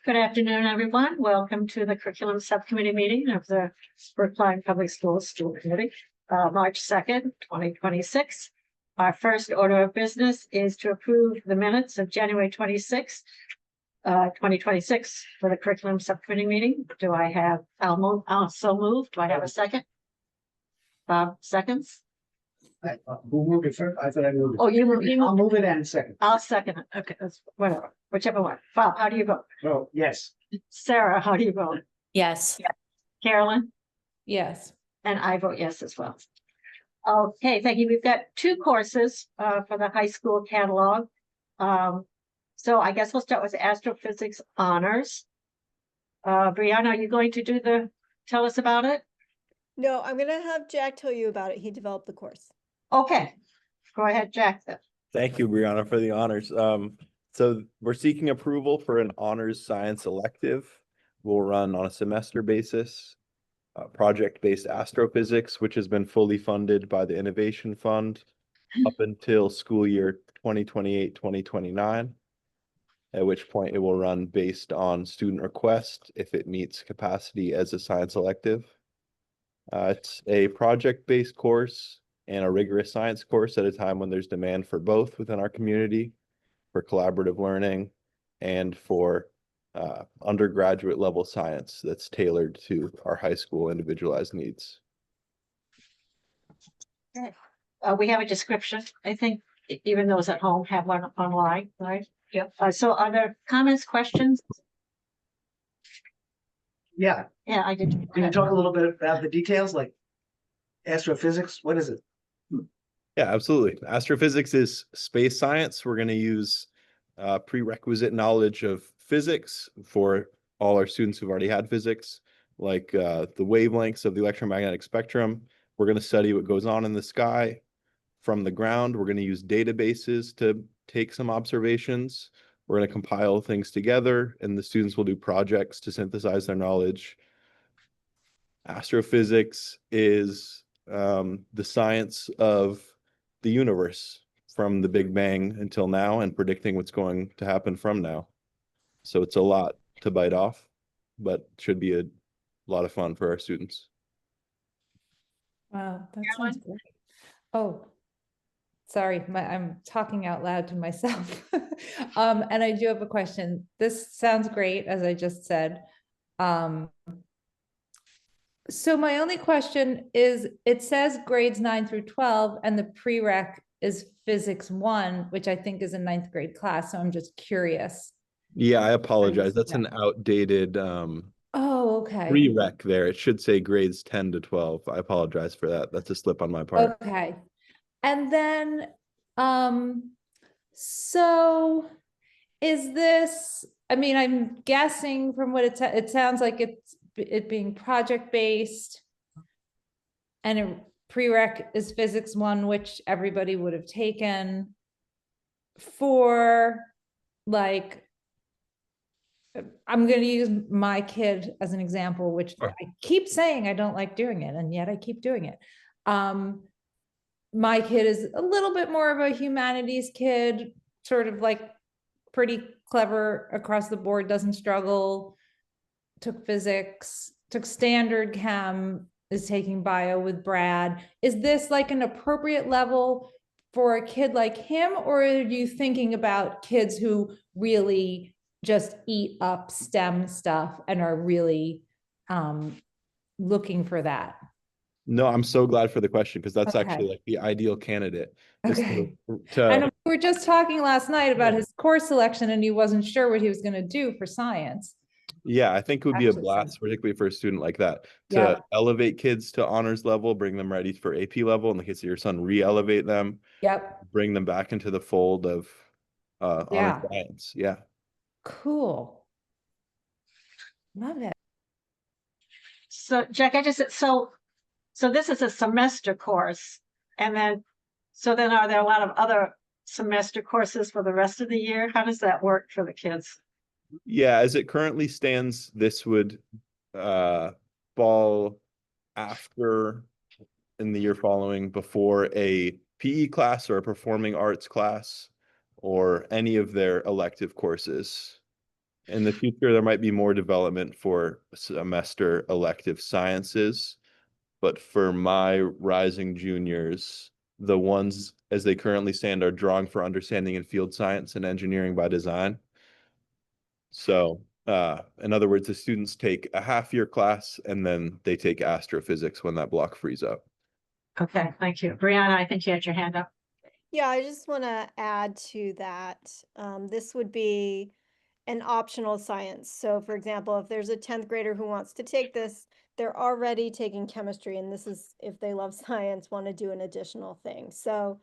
Good afternoon, everyone. Welcome to the Curriculum Subcommittee meeting of the Brookline Public Schools School Committee, March 2nd, 2026. Our first order of business is to approve the minutes of January 26th, 2026 for the Curriculum Subcommittee meeting. Do I have, so moved. Do I have a second? Bob, seconds? Who moved it first? I thought I moved it. Oh, you moved. I'll move it in second. I'll second it. Okay, that's whatever, whichever one. Bob, how do you vote? Oh, yes. Sarah, how do you vote? Yes. Carolyn? Yes. And I vote yes as well. Okay, thank you. We've got two courses for the high school catalog. So I guess we'll start with astrophysics honors. Brianna, are you going to tell us about it? No, I'm gonna have Jack tell you about it. He developed the course. Okay, go ahead, Jack. Thank you, Brianna, for the honors. So we're seeking approval for an honors science elective. We'll run on a semester basis, project-based astrophysics, which has been fully funded by the Innovation Fund up until school year 2028-2029, at which point it will run based on student request if it meets capacity as a science elective. It's a project-based course and a rigorous science course at a time when there's demand for both within our community, for collaborative learning and for undergraduate level science that's tailored to our high school individualized needs. We have a description. I think even those at home have one online, right? Yep. So are there comments, questions? Yeah. Yeah, I did. Can you talk a little bit about the details, like astrophysics? What is it? Yeah, absolutely. Astrophysics is space science. We're going to use prerequisite knowledge of physics for all our students who've already had physics, like the wavelengths of the electromagnetic spectrum. We're going to study what goes on in the sky from the ground. We're going to use databases to take some observations. We're going to compile things together, and the students will do projects to synthesize their knowledge. Astrophysics is the science of the universe from the Big Bang until now and predicting what's going to happen from now. So it's a lot to bite off, but should be a lot of fun for our students. Wow, that sounds great. Oh, sorry, I'm talking out loud to myself. And I do have a question. This sounds great, as I just said. So my only question is, it says grades 9 through 12, and the prereq is physics 1, which I think is a 9th grade class. So I'm just curious. Yeah, I apologize. That's an outdated Oh, okay. prereq there. It should say grades 10 to 12. I apologize for that. That's a slip on my part. Okay. And then, so is this, I mean, I'm guessing from what it sounds like it being project-based, and a prereq is physics 1, which everybody would have taken for, like, I'm going to use my kid as an example, which I keep saying I don't like doing it, and yet I keep doing it. My kid is a little bit more of a humanities kid, sort of like pretty clever across the board, doesn't struggle, took physics, took standard chem, is taking bio with Brad. Is this like an appropriate level for a kid like him, or are you thinking about kids who really just eat up STEM stuff and are really looking for that? No, I'm so glad for the question, because that's Okay. actually like the ideal candidate. Okay. And we were just talking last night about his course selection, and he wasn't sure what he was going to do for science. Yeah, I think it would be a Actually, blast, particularly for a student like that, to Yeah. elevate kids to honors level, bring them ready for AP level. In the case of your son, re-elevate them, Yep. bring them back into the fold of Yeah. honors science. Yeah. Cool. Love it. So Jack, so this is a semester course, and then are there a lot of other semester courses for the rest of the year? How does that work for the kids? Yeah, as it currently stands, this would fall after in the year following, before a PE class or a performing arts class or any of their elective courses. In the future, there might be more development for semester elective sciences. But for my rising juniors, the ones as they currently stand are drawing for understanding in field science and engineering by design. So, in other words, the students take a half-year class and then they take astrophysics when that block frees up. Okay, thank you. Brianna, I think you had your hand up. Yeah, I just want to add to that. This would be an optional science. So for example, if there's a 10th grader who wants to take this, they're already taking chemistry, and this is if they love science, want to do an additional thing. So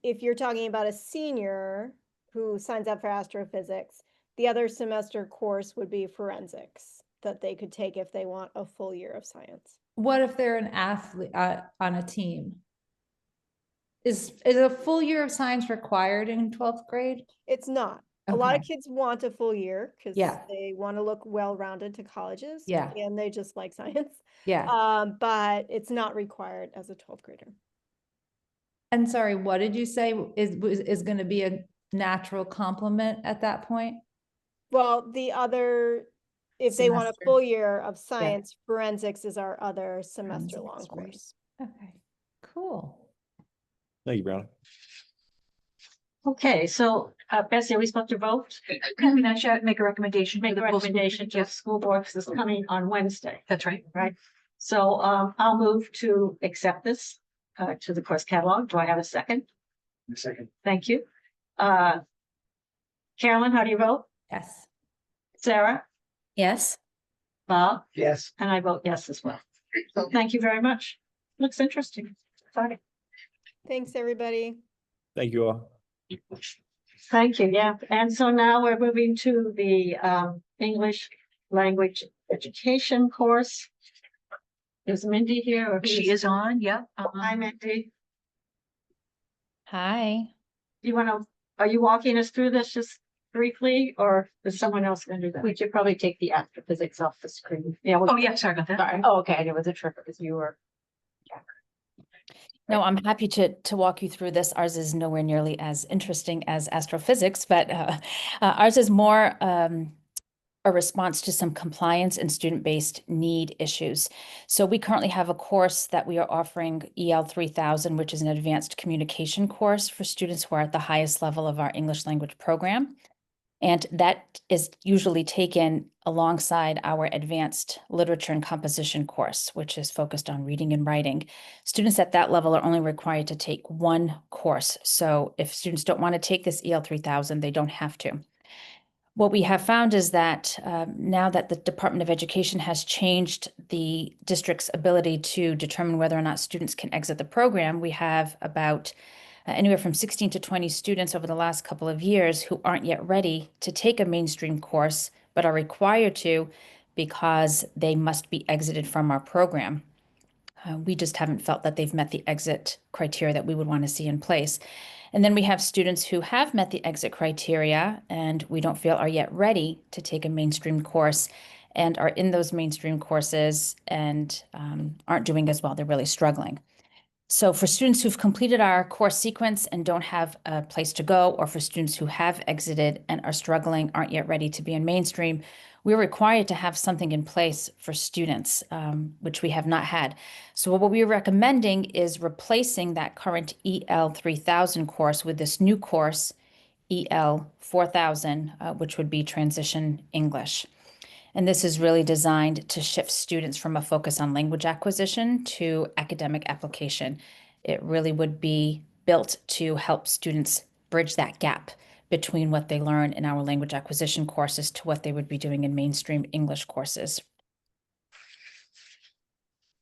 if you're talking about a senior who signs up for astrophysics, the other semester course would be forensics that they could take if they want a full year of science. What if they're an athlete on a team? Is a full year of science required in 12th grade? It's not. A lot of Okay. kids want a full year because Yeah. they want to look well-rounded to colleges. Yeah. And they just like science. Yeah. But it's not required as a 12th grader. And sorry, what did you say is going to be a natural complement at that point? Well, if they want a Semester. full year of science, forensics is our other semester-long Forensics, course. Okay, cool. Thank you, Brown. Okay, so Bessie, are we supposed to vote? Can I should make a recommendation? Make a for the full school recommendation committee? to school board, because it's coming on Wednesday, That's right. right? So I'll move to accept this to the course catalog. Do I have a second? A second. Thank you. Carolyn, how do you vote? Yes. Sarah? Yes. Bob? Yes. And I vote yes as well. So thank you very much. Looks interesting. Exciting. Thanks, everybody. Thank you all. Thank you, yeah. And so now we're moving to the English language education course. Is Mindy here? Or She is on, yeah. Hi, Mindy. Hi. You are you walking us through this just briefly, or is someone else going to do that? We should probably take the astrophysics off the screen. Yeah. Oh, yeah, sorry about that. Sorry. Oh, okay. I wasn't sure if it was you or. No, I'm happy to walk you through this. Ours is nowhere nearly as interesting as astrophysics, but ours is more a response to some compliance and student-based need issues. So we currently have a course that we are offering, EL 3000, which is an advanced communication course for students who are at the highest level of our English language program. And that is usually taken alongside our advanced literature and composition course, which is focused on reading and writing. Students at that level are only required to take one course. So if students don't want to take this EL 3000, they don't have to. What we have found is that now that the Department of Education has changed the district's ability to determine whether or not students can exit the program, we have about anywhere from 16 to 20 students over the last couple of years who aren't yet ready to take a mainstream course, but are required to because they must be exited from our program. We just haven't felt that they've met the exit criteria that we would want to see in place. And then we have students who have met the exit criteria and we don't feel are yet ready to take a mainstream course and are in those mainstream courses and aren't doing as well. They're really struggling. So for students who've completed our course sequence and don't have a place to go, or for students who have exited and are struggling, aren't yet ready to be in mainstream, we're required to have something in place for students, which we have not had. So what we're recommending is replacing that current EL 3000 course with this new course, EL 4000, which would be Transition English. And this is really designed to shift students from a focus on language acquisition to academic application. It really would be built to help students bridge that gap between what they learn in our language acquisition courses to what they would be doing in mainstream English courses.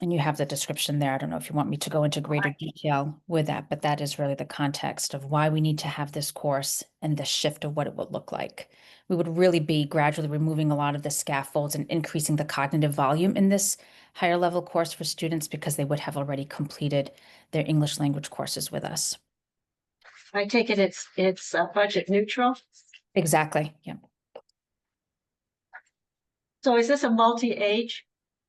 And you have the description there. I don't know if you want me to go into greater detail with that, but that is really the context of why we need to have this course and the shift of what it would look like. We would really be gradually removing a lot of the scaffolds and increasing the cognitive volume in this higher level course for students because they would have already completed their English language courses with us. I take it it's budget neutral. Exactly. Yeah. So is this a multi-age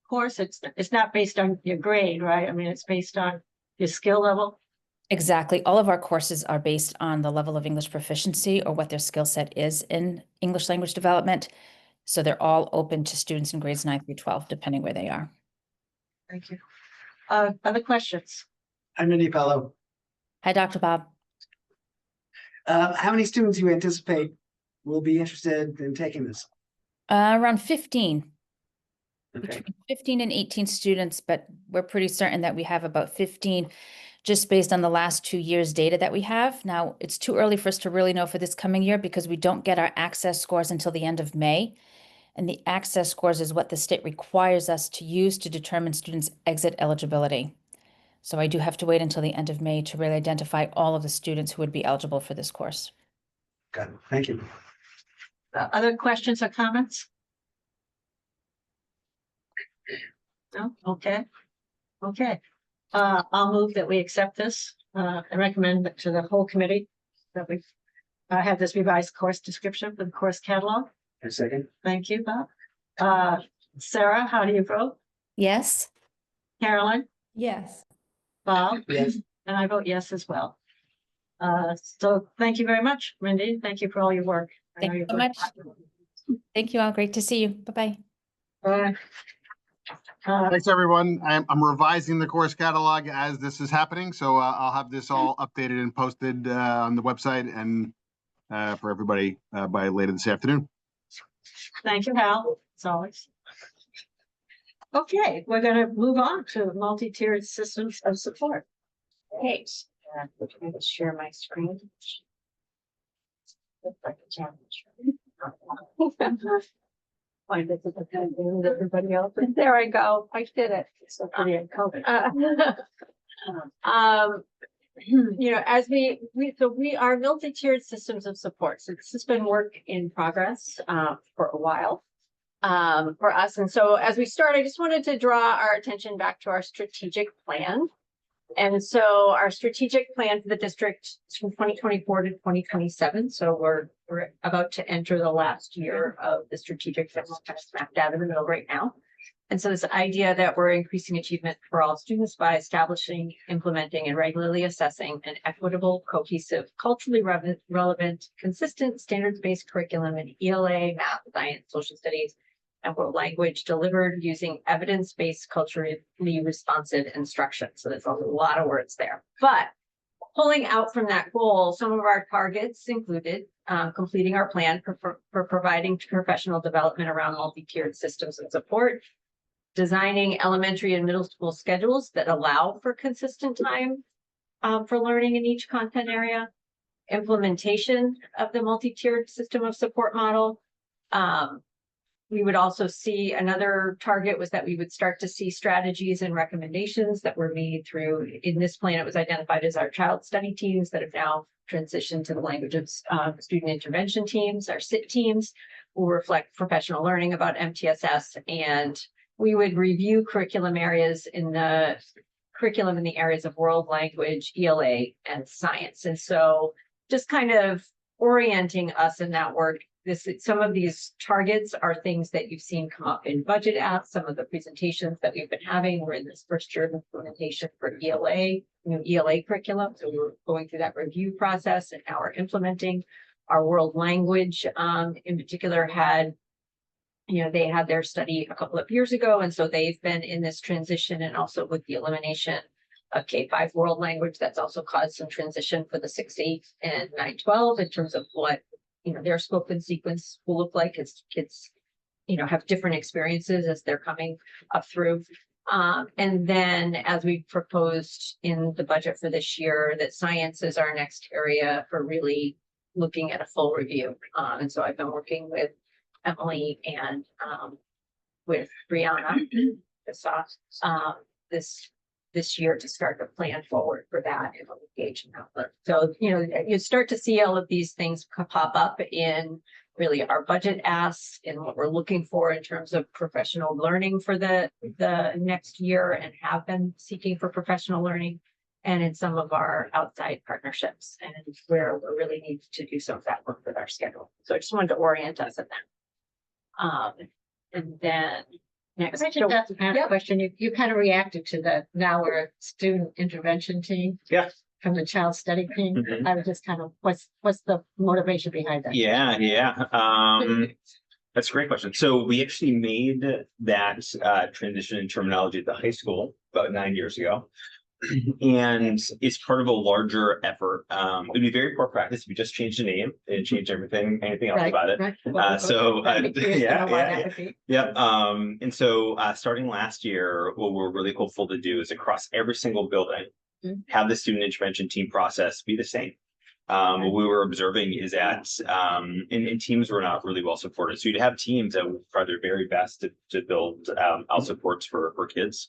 course? It's not based on your grade, right? I mean, it's based on your skill level. Exactly. All of our courses are based on the level of English proficiency or what their skill set is in English language development. So they're all open to students in grades 9 through 12, depending where they are. Thank you. Other questions? I'm Mindy Pello. Hi, Dr. Bob. How many students do you anticipate will be interested in taking this? Around 15. Okay, Between 15 and 18 students, but we're pretty certain that we have about 15 just based on the last 2 years' data that we have. Now, it's too early for us to really know for this coming year because we don't get our access scores until the end of May. And the access scores is what the state requires us to use to determine students' exit eligibility. So I do have to wait until the end of May to really identify all of the students who would be eligible for this course. got it. Thank you. Other questions or comments? No? Okay. Okay. I'll move that we accept this, and recommend it to the whole committee that we have this revised course description for the course catalog. A second. Thank you, Bob. Sarah, how do you vote? Yes. Carolyn, Yes. Bob, Yes. and I vote yes as well. So thank you very much, Mindy. Thank you for all your work. I Thank know you you've so worked much. Thank you all. Great to see you. Bye-bye. hard. Thanks, everyone. I'm revising the course catalog as this is happening, so I'll have this all updated and posted on the website and for everybody by later this afternoon. Thank you, Hal, as always. Okay, we're gonna move on to multi-tiered systems of support. Okay. I'm going to share my screen. Looks like a challenge. Find it, everybody else. There I go. I did it. So pretty in COVID. You know, as we are multi-tiered systems of support. So this has been work in progress for a while for us. And so as we start, I just wanted to draw our attention back to our strategic plan. And so our strategic plan for the district is from 2024 to 2027. So we're about to enter the last year of the strategic plan, kind of smack dab in the middle right now. And so this idea that we're increasing achievement for all students by establishing, implementing, and regularly assessing an equitable, cohesive, culturally relevant, consistent, standards-based curriculum in ELA, math, science, social studies, and world language delivered using evidence-based, culturally responsive instruction. So there's a lot of words there. But pulling out from that goal, some of our targets included completing our plan for providing professional development around multi-tiered systems and support, designing elementary and middle school schedules that allow for consistent time for learning in each content area, implementation of the multi-tiered system of support model. We would also see another target was that we would start to see strategies and recommendations that were made through, in this plan, it was identified as our child study teams that have now transitioned to the language of student intervention teams. Our SIT teams will reflect professional learning about MTSS, and we would review curriculum areas in the curriculum in the areas of world language, ELA, and science. And so just kind of orienting us in that work. Some of these targets are things that you've seen come up in budget apps. Some of the presentations that we've been having were in this first year of implementation for ELA, new ELA curriculum. So we were going through that review process, and now we're implementing. Our world language in particular had, they had their study a couple of years ago. And so they've been in this transition, and also with the elimination of K-5 world language, that's also caused some transition for the 6-8 and 9-12 in terms of what their scope and sequence will look like as kids, have different experiences as they're coming up through. And then as we proposed in the budget for this year, that science is our next area for really looking at a full review. And so I've been working with Emily and with Brianna this year to start to plan forward for that and engage in that. So, you start to see all of these things pop up in really our budget asks and what we're looking for in terms of professional learning for the next year, and have been seeking for professional learning, and in some of our outside partnerships, and where we really need to do some of that work with our schedule. So I just wanted to orient us in that. And then next. I just asked a Yep. question. You kind of reacted to that. Now we're a student intervention team. Yeah. from the child study team. Mhm. I was just kind of, what's the motivation behind that? Yeah. That's a great question. So we actually made that transition in terminology at the high school about 9 years ago. And it's part of a larger effort. It'd be very poor practice if we just changed the name and changed anything else Right, about it. right. I'd be curious to know why that yeah. would be. Yep. And so starting last year, what we're really hopeful to do is across every single building, have the student intervention team process be the same. What we were observing is that in teams were not really well supported. So you'd have teams that would try their very best to build out supports for kids.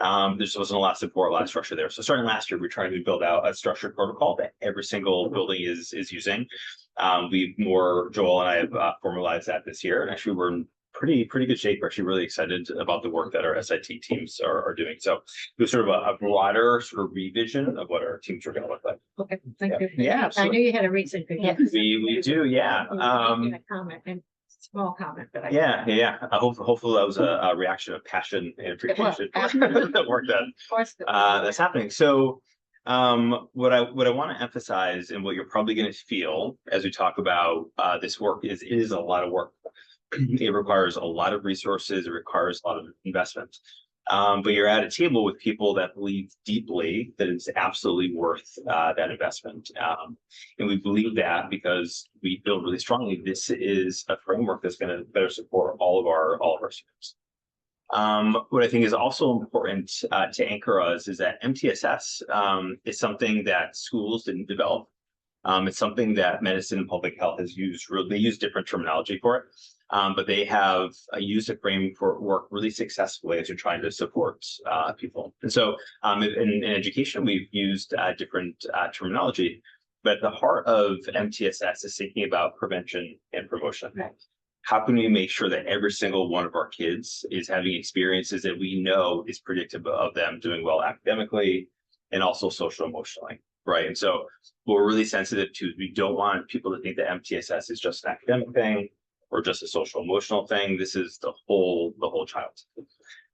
There just wasn't a lot of support, a lot of structure there. So starting last year, we're trying to build out a structured protocol that every single building is using. Joel and I have formalized that this year, and actually we're in pretty good shape. We're actually really excited about the work that our SIT teams are doing. So it was sort of a broader sort of revision of what our teams are going to look like. Okay, thank you. Yeah, I absolutely. knew you had a reason. We do, yeah. A comment and small comment, but Yeah. Hopefully that was a reaction of passion and appreciation for the work that Of course. that's happening. So, what I want to emphasize and what you're probably going to feel as we talk about this work is it is a lot of work. It requires a lot of resources. It requires a lot of investment. But you're at a table with people that believe deeply that it's absolutely worth that investment. And we believe that because we feel really strongly this is a framework that's going to better support all of our students. What I think is also important to anchor us is that MTSS is something that schools didn't develop. It's something that medicine and public health has used. They use different terminology for it. But they have used a framework really successfully as they're trying to support people. And so in education, we've used different terminology, but at the heart of MTSS is thinking about prevention and promotion. Right. How can we make sure that every single one of our kids is having experiences that we know is predictive of them doing well academically and also social emotionally? Right. And so what we're really sensitive to is we don't want people to think that MTSS is just an academic thing or just a social emotional thing. This is the whole child.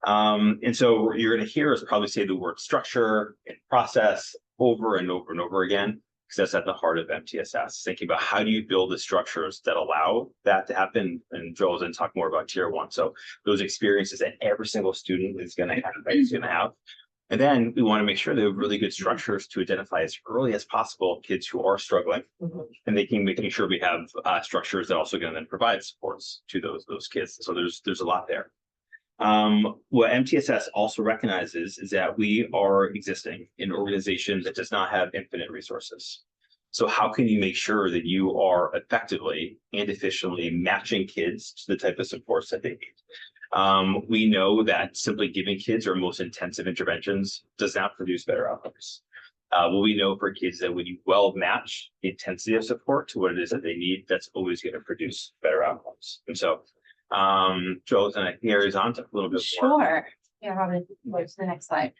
And so what you're going to hear us probably say the word structure and process over and over and over again, because that's at the heart of MTSS. Thinking about how do you build the structures that allow that to happen. And Joel's going to talk more about tier 1. So those experiences that every single student is going to have. And then we want to make sure they have really good structures to identify as early as possible kids who are struggling, and making sure we have structures that also going to then provide supports to those kids. So there's a lot there. What MTSS also recognizes is that we are existing in an organization that does not have infinite resources. So how can you make sure that you are effectively and efficiently matching kids to the type of supports that they need? We know that simply giving kids our most intensive interventions does not produce better outcomes. What we know for kids that when you well match the intensity of support to what it is that they need, that's always going to produce better outcomes. And so, Joel's going to carry on to a little bit more. Sure. Yeah, Robin, go to the next slide.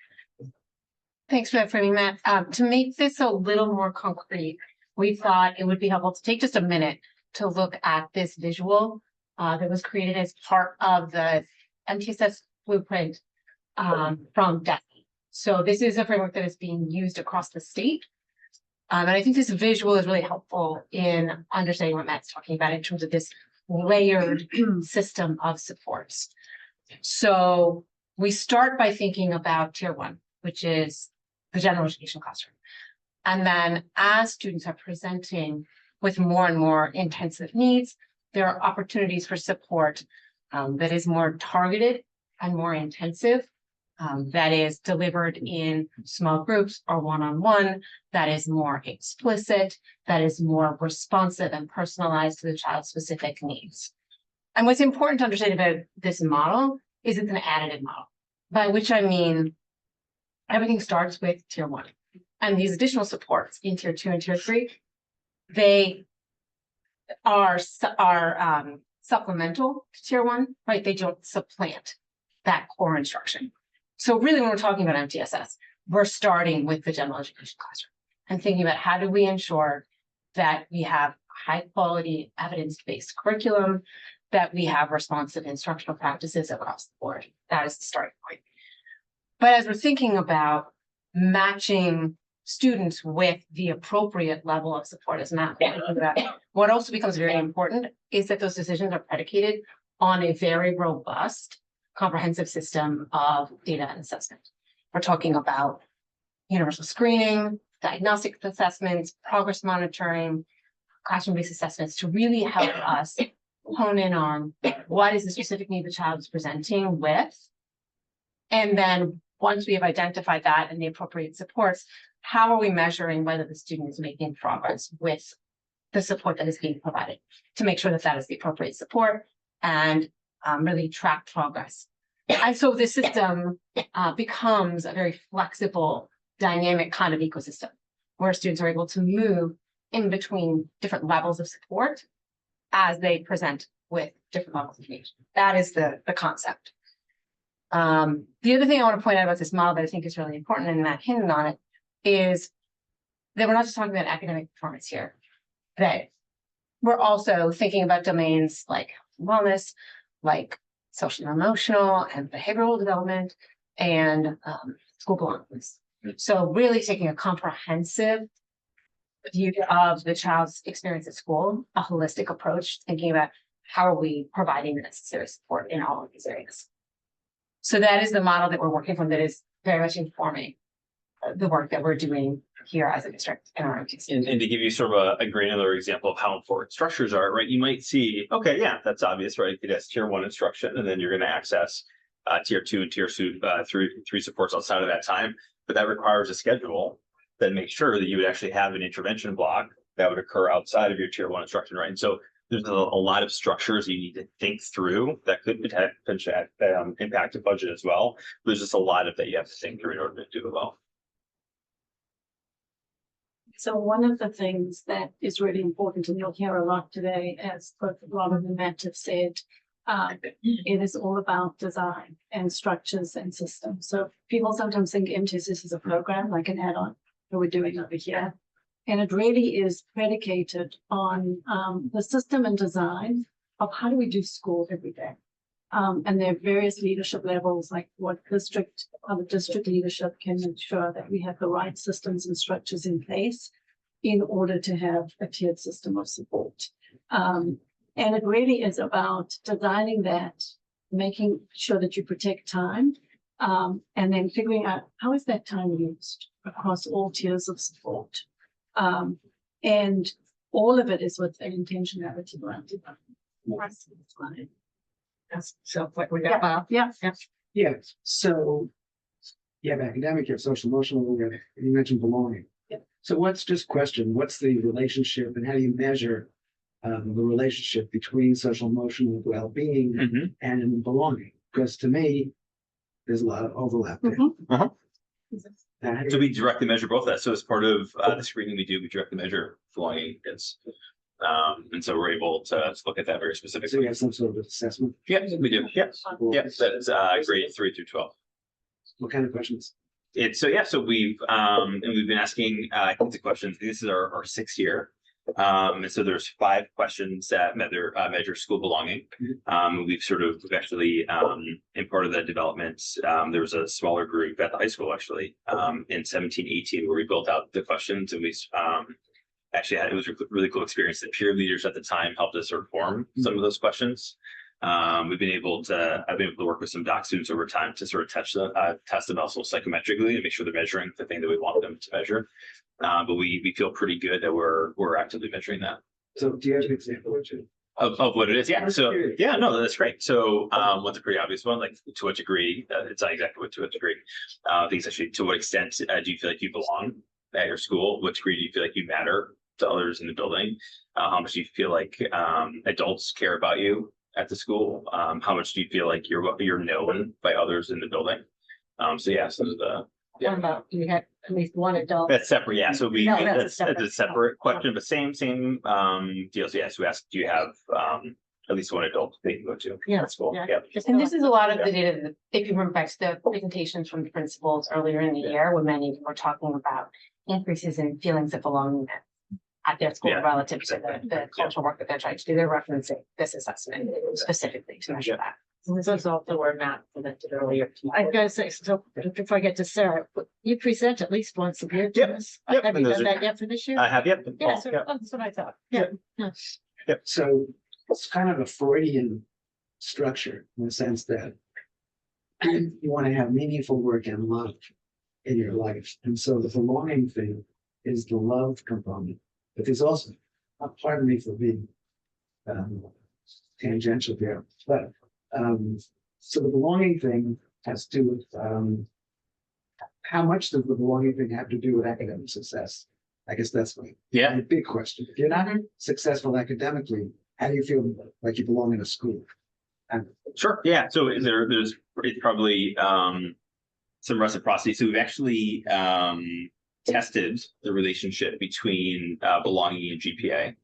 Thanks for framing that. To make this a little more concrete, we thought it would be helpful to take just a minute to look at this visual that was created as part of the MTSS blueprint from DESE. So this is a framework that is being used across the state. And I think this visual is really helpful in understanding what Matt's talking about in terms of this layered system of supports. So we start by thinking about tier 1, which is the general education classroom. And then as students are presenting with more and more intensive needs, there are opportunities for support that is more targeted and more intensive, that is delivered in small groups or one-on-one, that is more explicit, that is more responsive and personalized to the child's specific needs. And what's important to understand about this model is it's an additive model, by which I mean everything starts with tier 1. And these additional supports in tier 2 and tier 3, they are supplemental to tier 1, right? They don't supplant that core instruction. So really, when we're talking about MTSS, we're starting with the general education classroom and thinking about how do we ensure that we have high quality evidence-based curriculum, that we have responsive instructional practices across the board. That is the starting point. But as we're thinking about matching students with the appropriate level of support as Matt pointed out. What also becomes very important is that those decisions are predicated on a very robust, comprehensive system of data and assessment. We're talking about universal screening, diagnostic assessments, progress monitoring, classroom-based assessments to really help us hone in on what is the specific need the child is presenting with. And then once we have identified that and the appropriate supports, how are we measuring whether the student is making progress with the support that is being provided to make sure that that is the appropriate support and really track progress. And so the system becomes a very flexible, dynamic kind of ecosystem where students are able to move in between different levels of support as they present with different levels of need. That is the concept. The other thing I want to point out about this model that I think is really important, and Matt hinted on it, is that we're not just talking about academic performance here, that we're also thinking about domains like wellness, like social and emotional and behavioral development, and school belongingness. So really taking a comprehensive view of the child's experience at school, a holistic approach, thinking about how are we providing the necessary support in all of these areas. So that is the model that we're working from that is very much informing the work that we're doing here as a district in our MTC. And to give you sort of a granular example of how important structures are, right? You might see, okay, yeah, that's obvious, right? It has tier 1 instruction, and then you're going to access tier 2 and tier 3 supports outside of that time. But that requires a schedule that makes sure that you would actually have an intervention block that would occur outside of your tier 1 instruction, right? And so there's a lot of structures you need to think through that could potentially impact the budget as well. There's just a lot of that you have to think through in order to do it well. So one of the things that is really important, and you'll hear a lot today, as both Robin and Matt have said, it is all about design and structures and systems. So people sometimes think MTSS is a program, like an add-on that we're doing over here. And it really is predicated on the system and design of how do we do school every day. And there are various leadership levels, like what district, how the district leadership can ensure that we have the right systems and structures in place in order to have a tiered system of support. And it really is about designing that, making sure that you protect time, and then figuring out how is that time used across all tiers of support. And all of it is with an intentionality around design. So what we got? Yeah. Yeah, so you have academic, you have social emotional, you mentioned belonging. Yeah. So what's the relationship and how do you measure the relationship between social emotional well-being and belonging? Because to me, there's a lot of overlap there. So we directly measure both of that. So as part of the screening we do, we directly measure belonging kids. And so we're able to look at that very specifically. So you have some sort of assessment? Yeah, we do. Yes. Yes, that is grade 3 through 12. What kind of questions? So we've been asking kids the questions. This is our 6th year. And so there's 5 questions that measure school belonging. We've actually in part of the development, there was a smaller group at the high school actually in 17-18 where we built out the questions, and we it was a really cool experience. The peer leaders at the time helped us sort of form some of those questions. I've been able to work with some doc students over time to sort of test them also psychometrically and make sure they're measuring the thing that we want them to measure. But we feel pretty good that we're actively measuring that. So do you have an example of what it is? Yeah. So yeah, no, that's great. So one's a pretty obvious one, like to what degree, it's not exactly what to what degree. I think it's actually to what extent do you feel like you belong at your school? What degree do you feel like you matter to others in the building? How much do you feel like adults care about you at the school? How much do you feel like you're known by others in the building? So the What about you had at least one adult? that's separate. Yeah. So No, that's that's a separate question, but same deal. So yes, we asked, do you have at least one adult that you go to at school? Yeah. And this is a lot of the data that, if you remember back to the presentations from the principals earlier in the year, when many of them were talking about increases in feelings of belonging at their school relative to the cultural work that they're trying to do. They're referencing this assessment specifically to measure that. This is also where Matt presented earlier. I'm gonna say, so before I get to Sarah, you present at least once a year to Yep, us. yep, Have you and those done are- that yet for this year? I have, yep. Yeah, so Yeah. that's what I thought. Yeah. Yeah. So it's kind of a Freudian structure in the sense that you want to have meaningful work and love in your life. And so the belonging thing is the love component. But there's also, pardon me for being tangential here, but so the belonging thing has to do with how much does the belonging thing have to do with academic success? I guess that's my Yeah. big question. If you're not successful academically, how do you feel like you belong in a school? And Sure, yeah, so there's it's probably some reciprocity. So we've actually tested the relationship between belonging and GPA.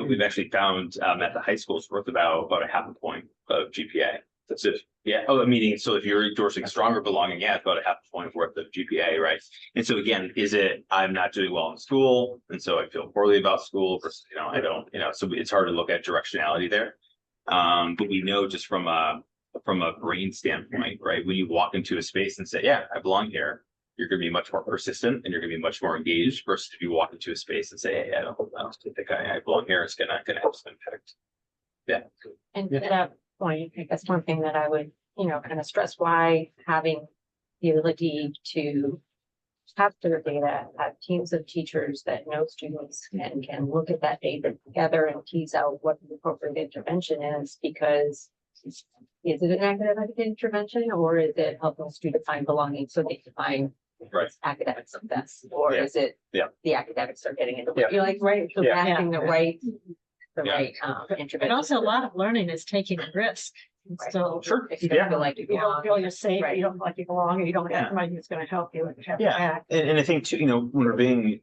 We've actually found at the high schools worth about a half a point of GPA. That's it. Yeah. Oh, meaning, so if you're endorsing stronger belonging, yeah, it's about a half a point worth of GPA, right? And so again, is it I'm not doing well in school, and so I feel poorly about school versus, I don't, so it's hard to look at directionality there. But we know just from a brain standpoint, right? When you walk into a space and say, yeah, I belong here, you're going to be much more persistent and you're going to be much more engaged versus if you walk into a space and say, hey, I don't think I belong here, it's gonna have some impact. Yeah. And to that point, I guess one thing that I would, kind of stress why having the ability to capture data, have teams of teachers that know students and can look at that data together and tease out what the appropriate intervention is, because is it an academic intervention or is it helping students find belonging so they can find Right. academic success, or Yeah. is it Yeah. the academics are getting into Yeah. you're like, right, so Yeah. acting the right Yeah. intervention. And also a lot of learning is taking a risk. Right. So Sure. If you don't Yeah. feel like if you don't feel you're safe, Right. you don't feel like you belong, or you don't Yeah. have somebody who's gonna help you and have Yeah. your back. And I think too, when we're being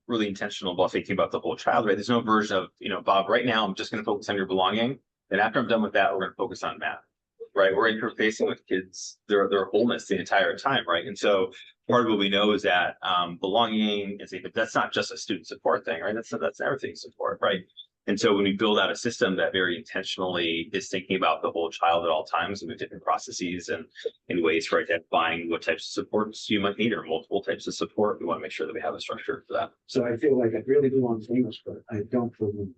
really intentional about thinking about the whole child, right? There's no version of, Bob, right now I'm just going to focus on your belonging. And after I'm done with that, we're going to focus on math, right? We're interfacing with kids, their wholeness the entire time, right? And so part of what we know is that belonging is but that's not just a student support thing, right? That's everything support, right? And so when we build out a system that very intentionally is thinking about the whole child at all times and with different processes and in ways for identifying what types of supports you might need or multiple types of support, we want to make sure that we have a structure for that. so I feel like I really belong in English, but I don't belong.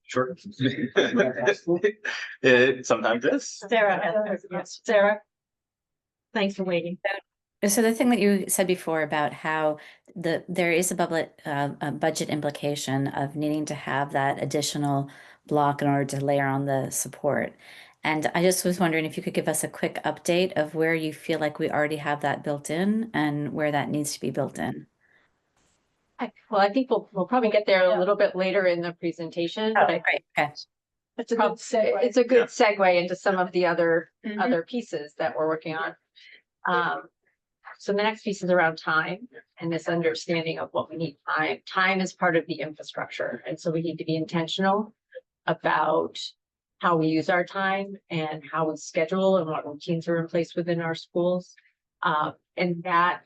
Sure. It sometimes is. Sarah, yes, Sarah. Thanks for waiting. So the thing that you said before about how there is a budget implication of needing to have that additional block in order to layer on the support. And I just was wondering if you could give us a quick update of where you feel like we already have that built in and where that needs to be built in. Well, I think we'll probably get there a little bit later in the presentation, but I Great, okay. It's a good segue. it's a good segue into some of the other pieces that we're working on. So the next piece is around time and this understanding of what we need time. Time is part of the infrastructure. And so we need to be intentional about how we use our time and how we schedule and what routines are in place within our schools. And that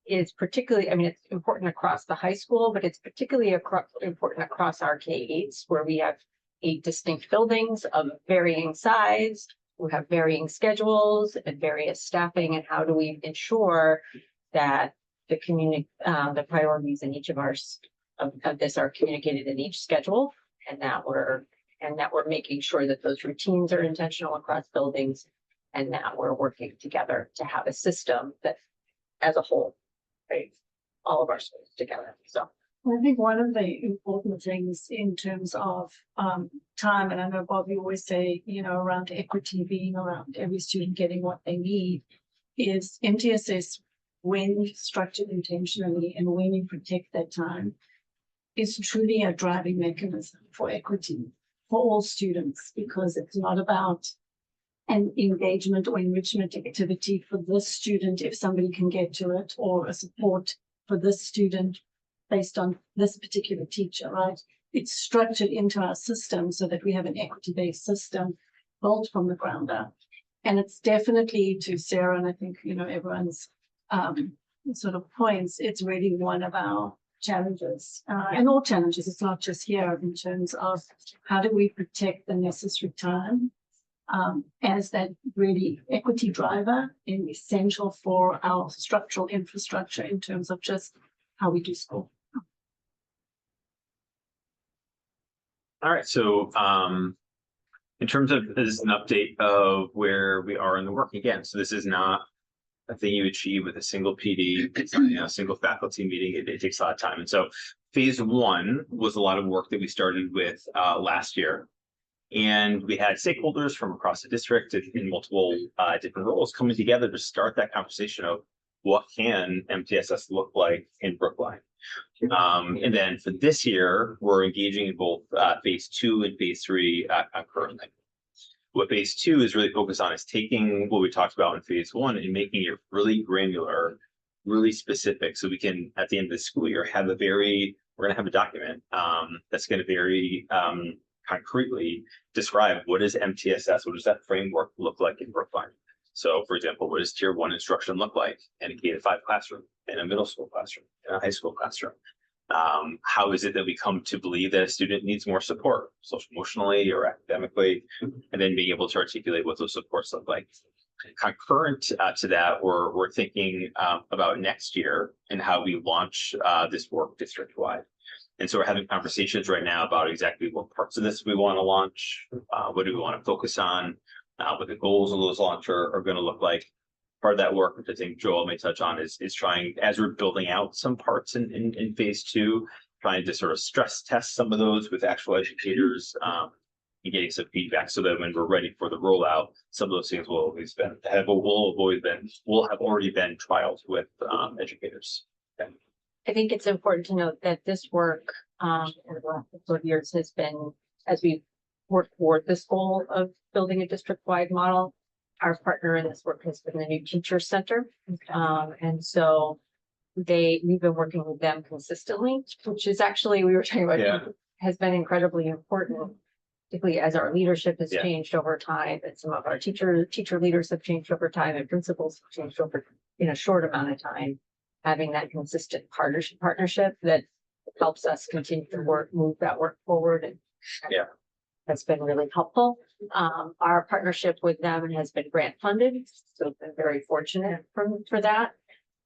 is particularly, it's important across the high school, but it's particularly important across our K-8s where we have 8 distinct buildings of varying size. We have varying schedules and various staffing, and how do we ensure that the priorities in each of this are communicated in each schedule, and that we're making sure that those routines are intentional across buildings, and that we're working together to have a system that, as a whole, right, all of our schools together. So. I think one of the important things in terms of time, and I know Bob, you always say, around equity being around every student getting what they need, is MTSS, when structured intentionally and when you protect that time, is truly a driving mechanism for equity for all students, because it's not about an engagement or enrichment activity for this student if somebody can get to it, or a support for this student based on this particular teacher, right? It's structured into our system so that we have an equity-based system built from the ground up. And it's definitely, to Sarah, and I think, everyone's sort of points, it's really one of our challenges, and all challenges, it's not just here, in terms of how do we protect the necessary time as that really equity driver and essential for our structural infrastructure in terms of just how we do school. All right, so in terms of this is an update of where we are in the work again. So this is not a thing you achieve with a single PD, it's not, a single faculty meeting. It takes a lot of time. And so phase one was a lot of work that we started with last year. And we had stakeholders from across the district in multiple different roles coming together to start that conversation of what can MTSS look like in Brookline. And then for this year, we're engaging in both phase two and phase three currently. What phase two is really focused on is taking what we talked about in phase one and making it really granular, really specific. So we can, at the end of the school year, have we're going to have a document that's going to very concretely describe what is MTSS, what does that framework look like in Brookline. So for example, what does tier one instruction look like in a K-5 classroom, in a middle school classroom, in a high school classroom? How is it that we come to believe that a student needs more support, social emotionally or academically, and then being able to articulate what those supports look like. Concurrent to that, we're thinking about next year and how we launch this work district-wide. And so we're having conversations right now about exactly what parts of this we want to launch, what do we want to focus on, what the goals of those launch are going to look like. Part of that work, which I think Joel may touch on, is trying, as we're building out some parts in phase two, trying to sort of stress test some of those with actual educators and getting some feedback so that when we're ready for the rollout, some of those things will have already been trialed with educators. Okay. I think it's important to note that this work over the last couple of years has been, as we work toward this goal of building a district-wide model, our partner in this work has been the New Teacher Center. And so we've been working with them consistently, which is actually, we were talking about, has been incredibly important, particularly as our leadership has changed over time, and some of our teacher leaders have changed over time, and principals have changed over in a short amount of time. Having that consistent partnership that helps us continue to move that work forward, and that's been really helpful. Our partnership with them has been grant funded, so we've been very fortunate for that.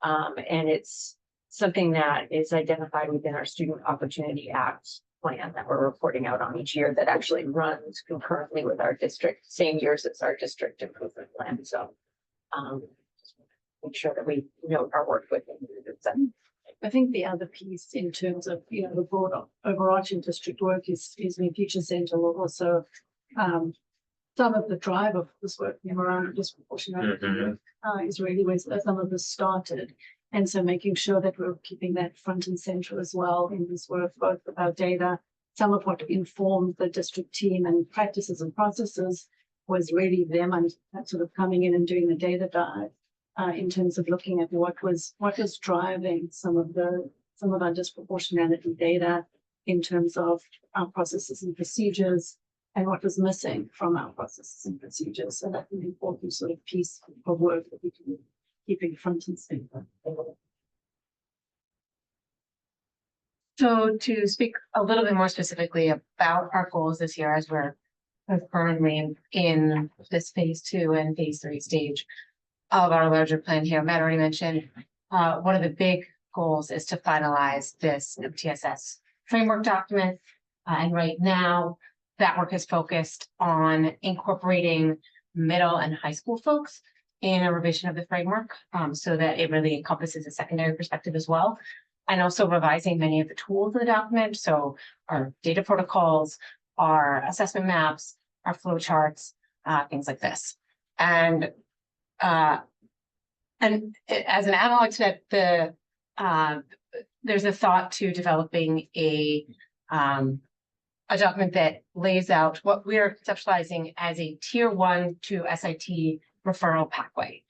And it's something that is identified within our Student Opportunity Act plan that we're reporting out on each year, that actually runs concurrently with our district, same years as our district improvement plan. So make sure that we note our work with them. I think the other piece in terms of, the broader overarching district work is New Teacher Center will also, some of the drive of this work around disproportionality is really where some of this started. And so making sure that we're keeping that front and center as well in this work, both with our data, some of what informed the district team and practices and processes was really them and sort of coming in and doing the data dive. In terms of looking at what was driving some of our disproportionality data in terms of our processes and procedures, and what was missing from our processes and procedures. So that's an important sort of piece of work that we can keep in front and center. So to speak a little bit more specifically about our goals this year, as we're currently in this phase two and phase three stage of our larger plan here. Matt already mentioned one of the big goals is to finalize this MTSS framework document. And right now, that work is focused on incorporating middle and high school folks in a revision of the framework so that it really encompasses a secondary perspective as well. And also revising many of the tools of the document. So our data protocols, our assessment maps, our flow charts, things like this. And as an analog to that, there's a thought to developing a document that lays out what we're conceptualizing as a tier 1 to SIT referral pathway.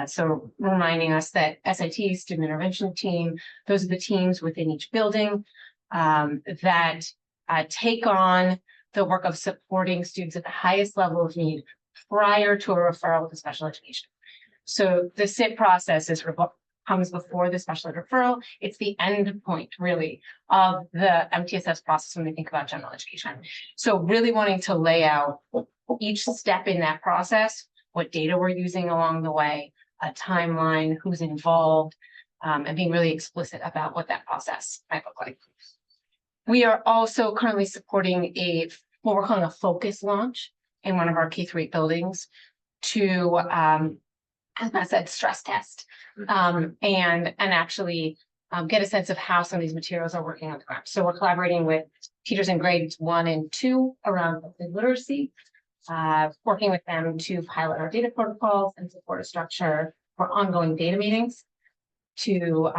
So reminding us that SIT, student intervention team, those are the teams within each building that take on the work of supporting students at the highest level of need prior to a referral to special education. So the SIT process comes before the special ed referral. It's the end point, really, of the MTSS process when we think about general education. So really wanting to lay out each step in that process, what data we're using along the way, a timeline, who's involved, and being really explicit about what that process might look like. We are also currently supporting what we're calling a focus launch in one of our K-8 buildings to, as I said, stress test and actually get a sense of how some of these materials are working on the ground. So we're collaborating with teachers in grades 1 and 2 around literacy, working with them to pilot our data protocols and support a structure for ongoing data meetings to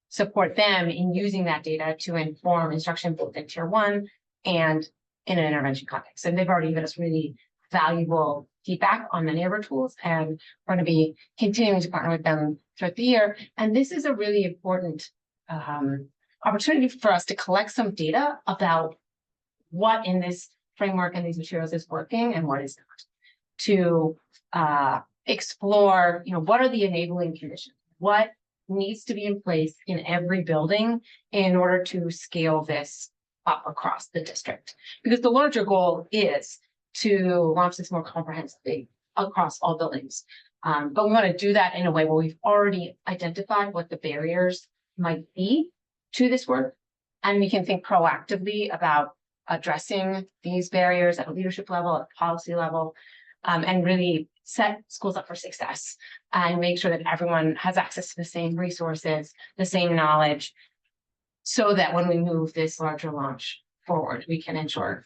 support them in using that data to inform instruction both in tier 1 and in an intervention context. And they've already given us really valuable feedback on many of our tools, and we're going to be continuing to partner with them throughout the year. And this is a really important opportunity for us to collect some data about what in this framework and these materials is working and what is not, to explore, what are the enabling conditions? What needs to be in place in every building in order to scale this up across the district? Because the larger goal is to launch this more comprehensively across all buildings. But we want to do that in a way where we've already identified what the barriers might be to this work, and we can think proactively about addressing these barriers at a leadership level, at a policy level, and really set schools up for success and make sure that everyone has access to the same resources, the same knowledge, so that when we move this larger launch forward, we can ensure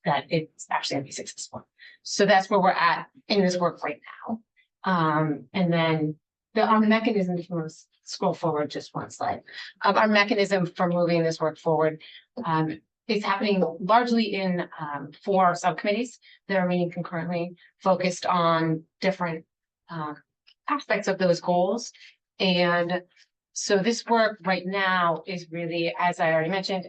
that it's actually going to be successful. So that's where we're at in this work right now. And then our mechanism, if you want to scroll forward just one slide, our mechanism for moving this work forward is happening largely in 4 subcommittees that are meeting concurrently, focused on different aspects of those goals. And so this work right now is really, as I already mentioned,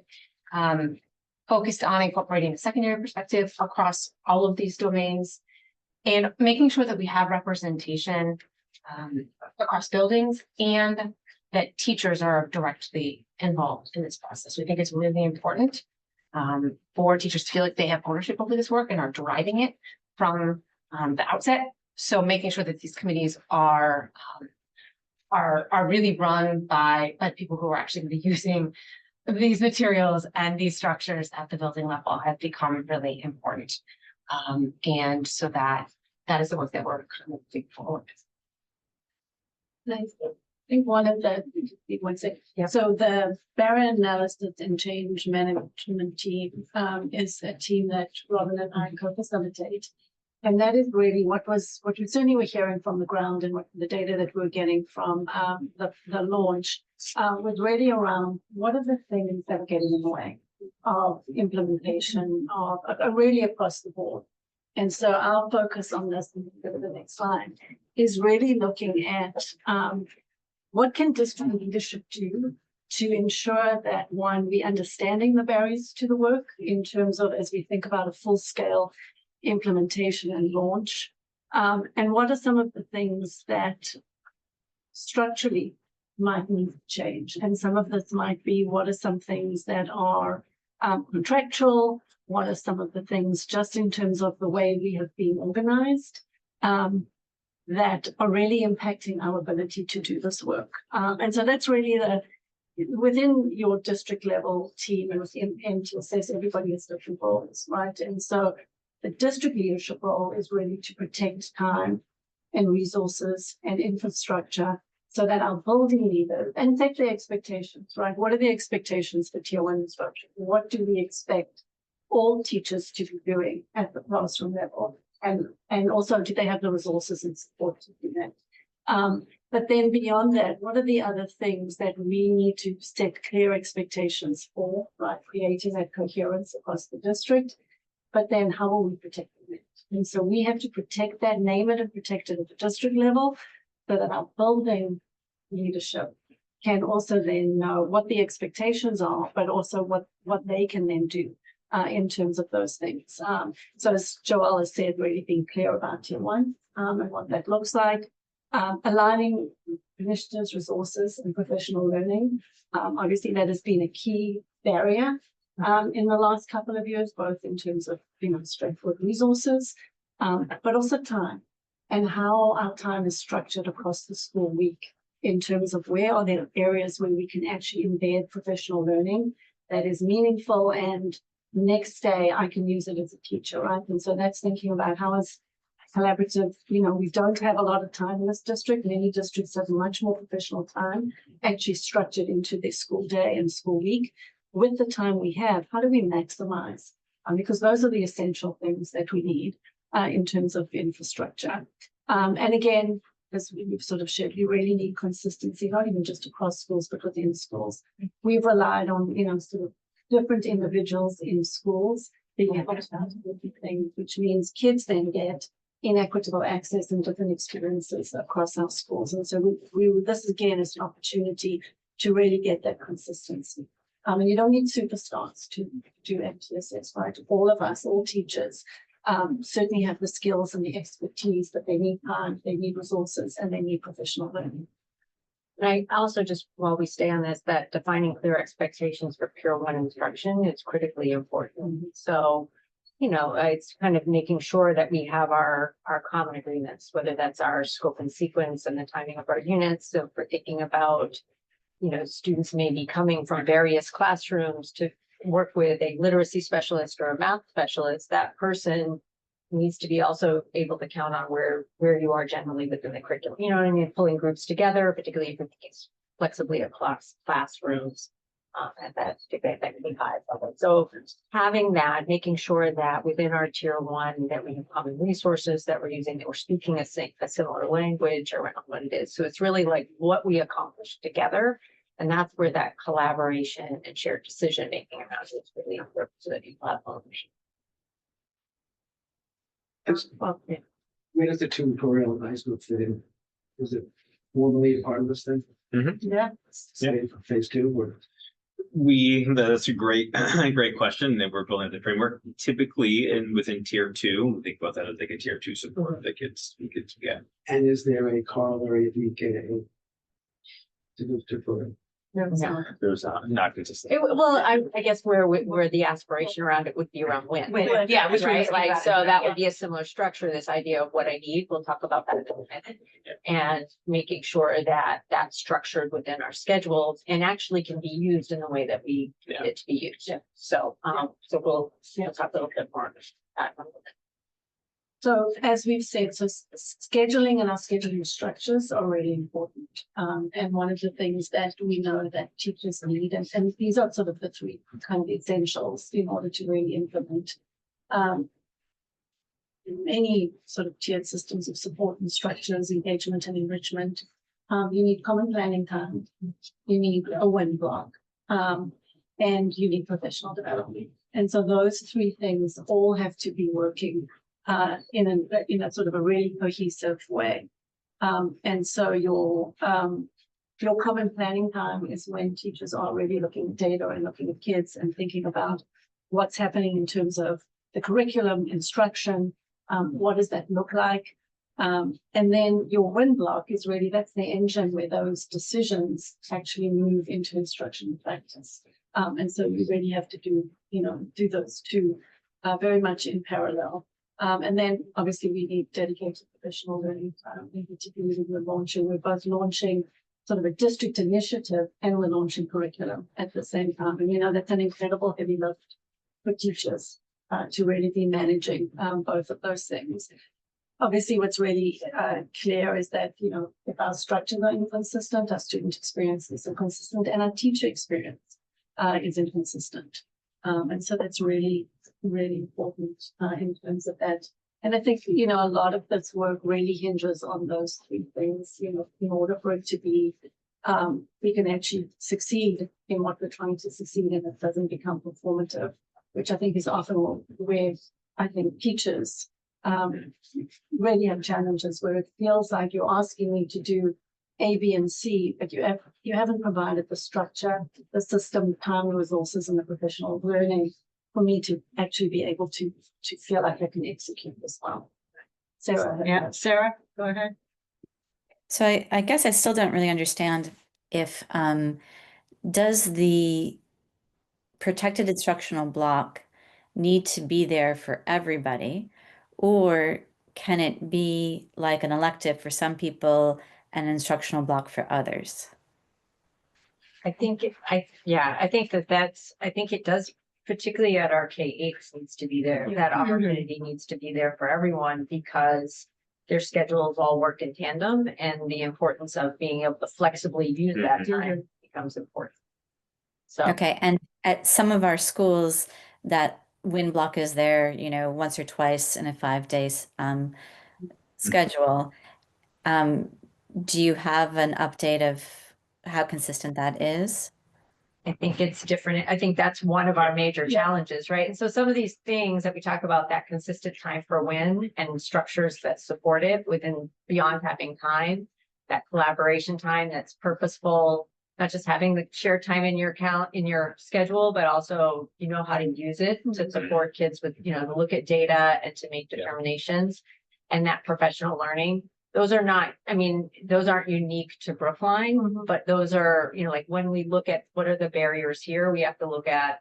focused on incorporating the secondary perspective across all of these domains and making sure that we have representation across buildings and that teachers are directly involved in this process. We think it's really important for teachers to feel like they have ownership over this work and are driving it from the outset. So making sure that these committees are really run by people who are actually going to be using these materials and these structures at the building level have become really important. And so that is the work that we're kind of moving forward. Nice. I think one of the, so the barrier analysis and change management team is a team that Robin and I co-facilitate. And that is really what we certainly were hearing from the ground and what the data that we were getting from the launch was really around what are the things that are getting in the way of implementation of really across the board. And so our focus on this, and go to the next slide, is really looking at what can district leadership do to ensure that, one, we understanding the barriers to the work in terms of as we think about a full scale implementation and launch, and what are some of the things that structurally might need to change. And some of this might be what are some things that are contractual, what are some of the things just in terms of the way we have been organized that are really impacting our ability to do this work. And so that's really within your district level team and within MTSS, everybody has different roles, right? And so the district leadership role is really to protect time and resources and infrastructure so that our building leaders and set their expectations, right? What are the expectations for tier 1 instruction? What do we expect all teachers to be doing at the classroom level? And also, do they have the resources and support to do that? But then beyond that, what are the other things that we need to set clear expectations for, right? Creating that coherence across the district. But then how are we protecting it? And so we have to protect that, name it and protect it at the district level so that our building leadership can also then know what the expectations are, but also what they can then do in terms of those things. So as Joelle has said, really being clear about tier 1 and what that looks like. Aligning initiatives, resources, and professional learning. Obviously, that has been a key barrier in the last couple of years, both in terms of, straightforward resources, but also time and how our time is structured across the school week in terms of where are there areas where we can actually embed professional learning that is meaningful and next day I can use it as a teacher, right? And so that's thinking about how is collaborative, we don't have a lot of time in this district. Many districts have much more professional time actually structured into their school day and school week. With the time we have, how do we maximize? Because those are the essential things that we need in terms of infrastructure. And again, as we've sort of shared, you really need consistency, not even just across schools, but within schools. We've relied on, sort of different individuals in schools being able to do things, which means kids then get inequitable access and different experiences across our schools. And so this again is an opportunity to really get that consistency. And you don't need superstars to do MTSS, right? All of us, all teachers, certainly have the skills and the expertise, but they need time, they need resources, and they need professional learning. And I also just, while we stay on this, that defining clear expectations for Pure One instruction is critically important. So, it's kind of making sure that we have our common agreements, whether that's our scope and sequence and the timing of our units. So if we're thinking about, students may be coming from various classrooms to work with a literacy specialist or a math specialist, that person needs to be also able to count on where you are generally within the curriculum. You know what I mean? Pulling groups together, particularly if it's flexibly across classrooms at that particularly high level. So having that, making sure that within our tier one, that we have common resources that we're using, that we're speaking a similar language around what it is. So it's really like what we accomplish together. And that's where that collaboration and shared decision making around it is really important to the new platform. Where does the tutorial in high school fit in? Is it formally a part of this thing? Yeah. Say for phase 2 or? That's a great, great question. And we're building the framework typically within tier 2. We think about that as like a tier 2 support that kids get. And is there a corollary VKA to the tutorial? No. There's not consistent. I guess where the aspiration around it would be around when. Yeah, Which right, is like, right, so right, that yeah. would be a similar structure, this idea of what I need. We'll talk about that in a minute. And making sure that that's structured within our schedules and actually can be used in the way that we need it to be used. So, so we'll talk a little bit more about that. So as we've said, so scheduling and our scheduling structures are really important. And one of the things that we know that teachers need, and these are sort of the three kind of essentials in order to really implement any sort of tiered systems of support and structures, engagement and enrichment. You need common planning time, you need a win block, and you need professional development. And so those three things all have to be working in a sort of a really cohesive way. And so your common planning time is when teachers are really looking at data and looking at kids and thinking about what's happening in terms of the curriculum, instruction, what does that look like? And then your win block is really, that's the engine where those decisions actually move into instruction and practice. And so you really have to do those two very much in parallel. And then obviously we need dedicated professional learning time. Particularly we're both launching sort of a district initiative and we're launching curriculum at the same time. And that's an incredible heavy lift for teachers to really be managing both of those things. Obviously, what's really clear is that, if our structures are inconsistent, our student experience is inconsistent and our teacher experience is inconsistent. And so that's really, really important in terms of that. And I think, a lot of this work really hinges on those three things, in order for it to be, we can actually succeed in what we're trying to succeed in. It doesn't become performative, which I think is often where I think teachers really have challenges, where it feels like you're asking me to do A, B, and C, but you haven't provided the structure, the system, time, resources, and the professional learning for me to actually be able to feel like I can execute this well. Sarah. Yeah, Sarah, go ahead. So I guess I still don't really understand if does the protected instructional block need to be there for everybody? Or can it be like an elective for some people, an instructional block for others? I think, I think I think it does, particularly at our K-8s needs to be there. That opportunity needs to be there for everyone because their schedules all work in tandem and the importance of being able to flexibly use that time becomes important. So. Okay, and at some of our schools, that wind block is there, once or twice in a 5 days schedule. Do you have an update of how consistent that is? I think it's different. I think that's one of our major challenges, right? And so some of these things that we talk about, that consistent time for win and structures that support it within beyond having time, that collaboration time that's purposeful, not just having the shared time in your schedule, but also how to use it to support kids with, to look at data and to make determinations, and that professional learning. Those are not, those aren't unique to Brookline, but those are, like when we look at what are the barriers here, we have to look at,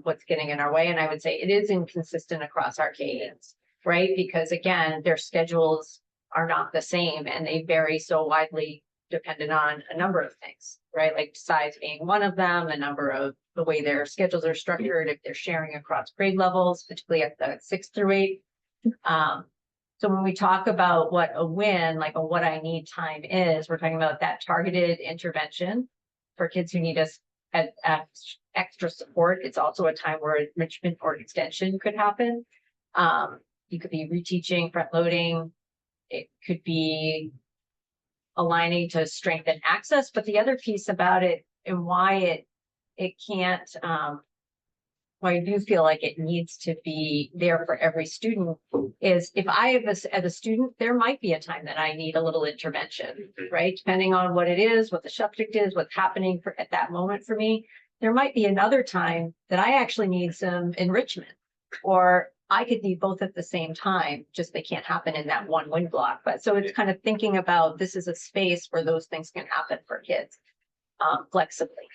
what's getting in our way. And I would say it is inconsistent across our K-8s, right? Because again, their schedules are not the same and they vary so widely dependent on a number of things, right? Like size being one of them, a number of the way their schedules are structured, if they're sharing across grade levels, particularly at the 6 through 8. So when we talk about what a win, like a what I need time is, we're talking about that targeted intervention for kids who need us at extra support. It's also a time where enrichment or extension could happen. You could be reteaching, front loading. It could be aligning to strengthen access. But the other piece about it and why it can't, why I do feel like it needs to be there for every student is if I have this as a student, there might be a time that I need a little intervention, right? Depending on what it is, what the subject is, what's happening at that moment for me. There might be another time that I actually need some enrichment, or I could need both at the same time, just they can't happen in that one wind block. But so it's kind of thinking about this is a space where those things can happen for kids flexibly.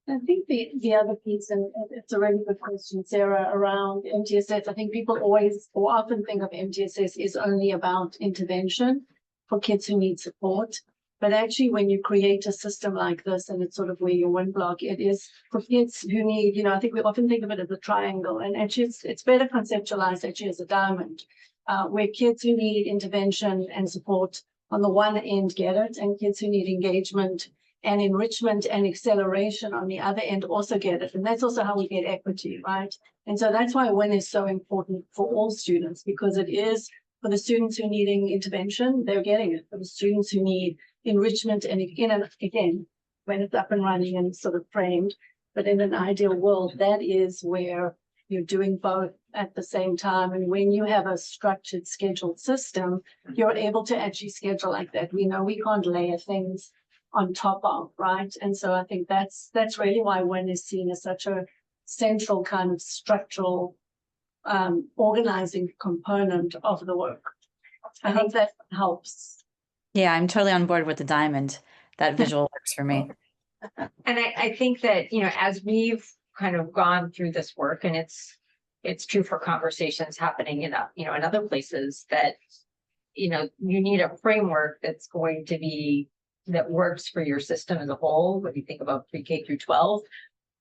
I think the other piece, and it's a really good question, Sarah, around MTSS. I think people always or often think of MTSS is only about intervention for kids who need support. But actually, when you create a system like this, and it's sort of where your wind block, it is for kids who need, I think we often think of it as a triangle, and actually it's better conceptualized actually as a diamond, where kids who need intervention and support on the one end get it, and kids who need engagement and enrichment and acceleration on the other end also get it. And that's also how we get equity, right? And so that's why WIN is so important for all students, because it is for the students who are needing intervention, they're getting it. For the students who need enrichment, and again, when it's up and running and sort of framed, but in an ideal world, that is where you're doing both at the same time. And when you have a structured scheduled system, you're able to actually schedule like that. We know we can't layer things on top of, right? And so I think that's really why WIN is seen as such a central kind of structural organizing component of the work. I hope that helps. Yeah, I'm totally on board with the diamond. That visual works for me. And I think that, as we've kind of gone through this work, and it's true for conversations happening in in other places, that you need a framework that's going to be that works for your system as a whole when you think about pre-K through 12.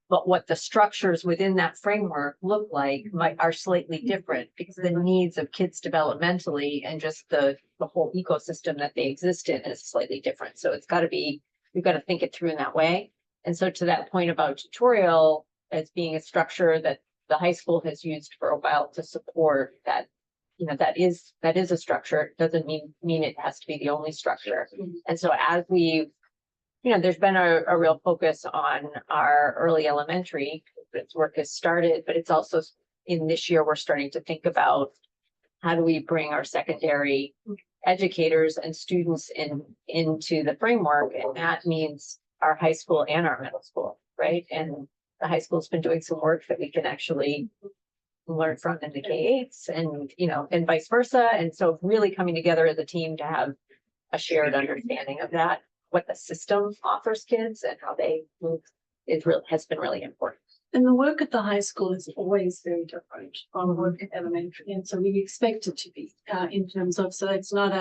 But what the structures within that framework look like are slightly different because the needs of kids developmentally and just the whole ecosystem that they exist in is slightly different. So it's got to be, we've got to think it through in that way. And so to that point about tutorial as being a structure that the high school has used for a while to support that, that is a structure. It doesn't mean it has to be the only structure. And so as we've, there's been a real focus on our early elementary. This work has started, but it's also in this year, we're starting to think about how do we bring our secondary educators and students into the framework. And that means our high school and our middle school, right? And the high school's been doing some work that we can actually learn from in the K-8s and, and vice versa. And so really coming together as a team to have a shared understanding of that, what the system offers kids and how they move has been really important. And the work at the high school is always very different from work at elementary, and so we expect it to be in terms of, so it's not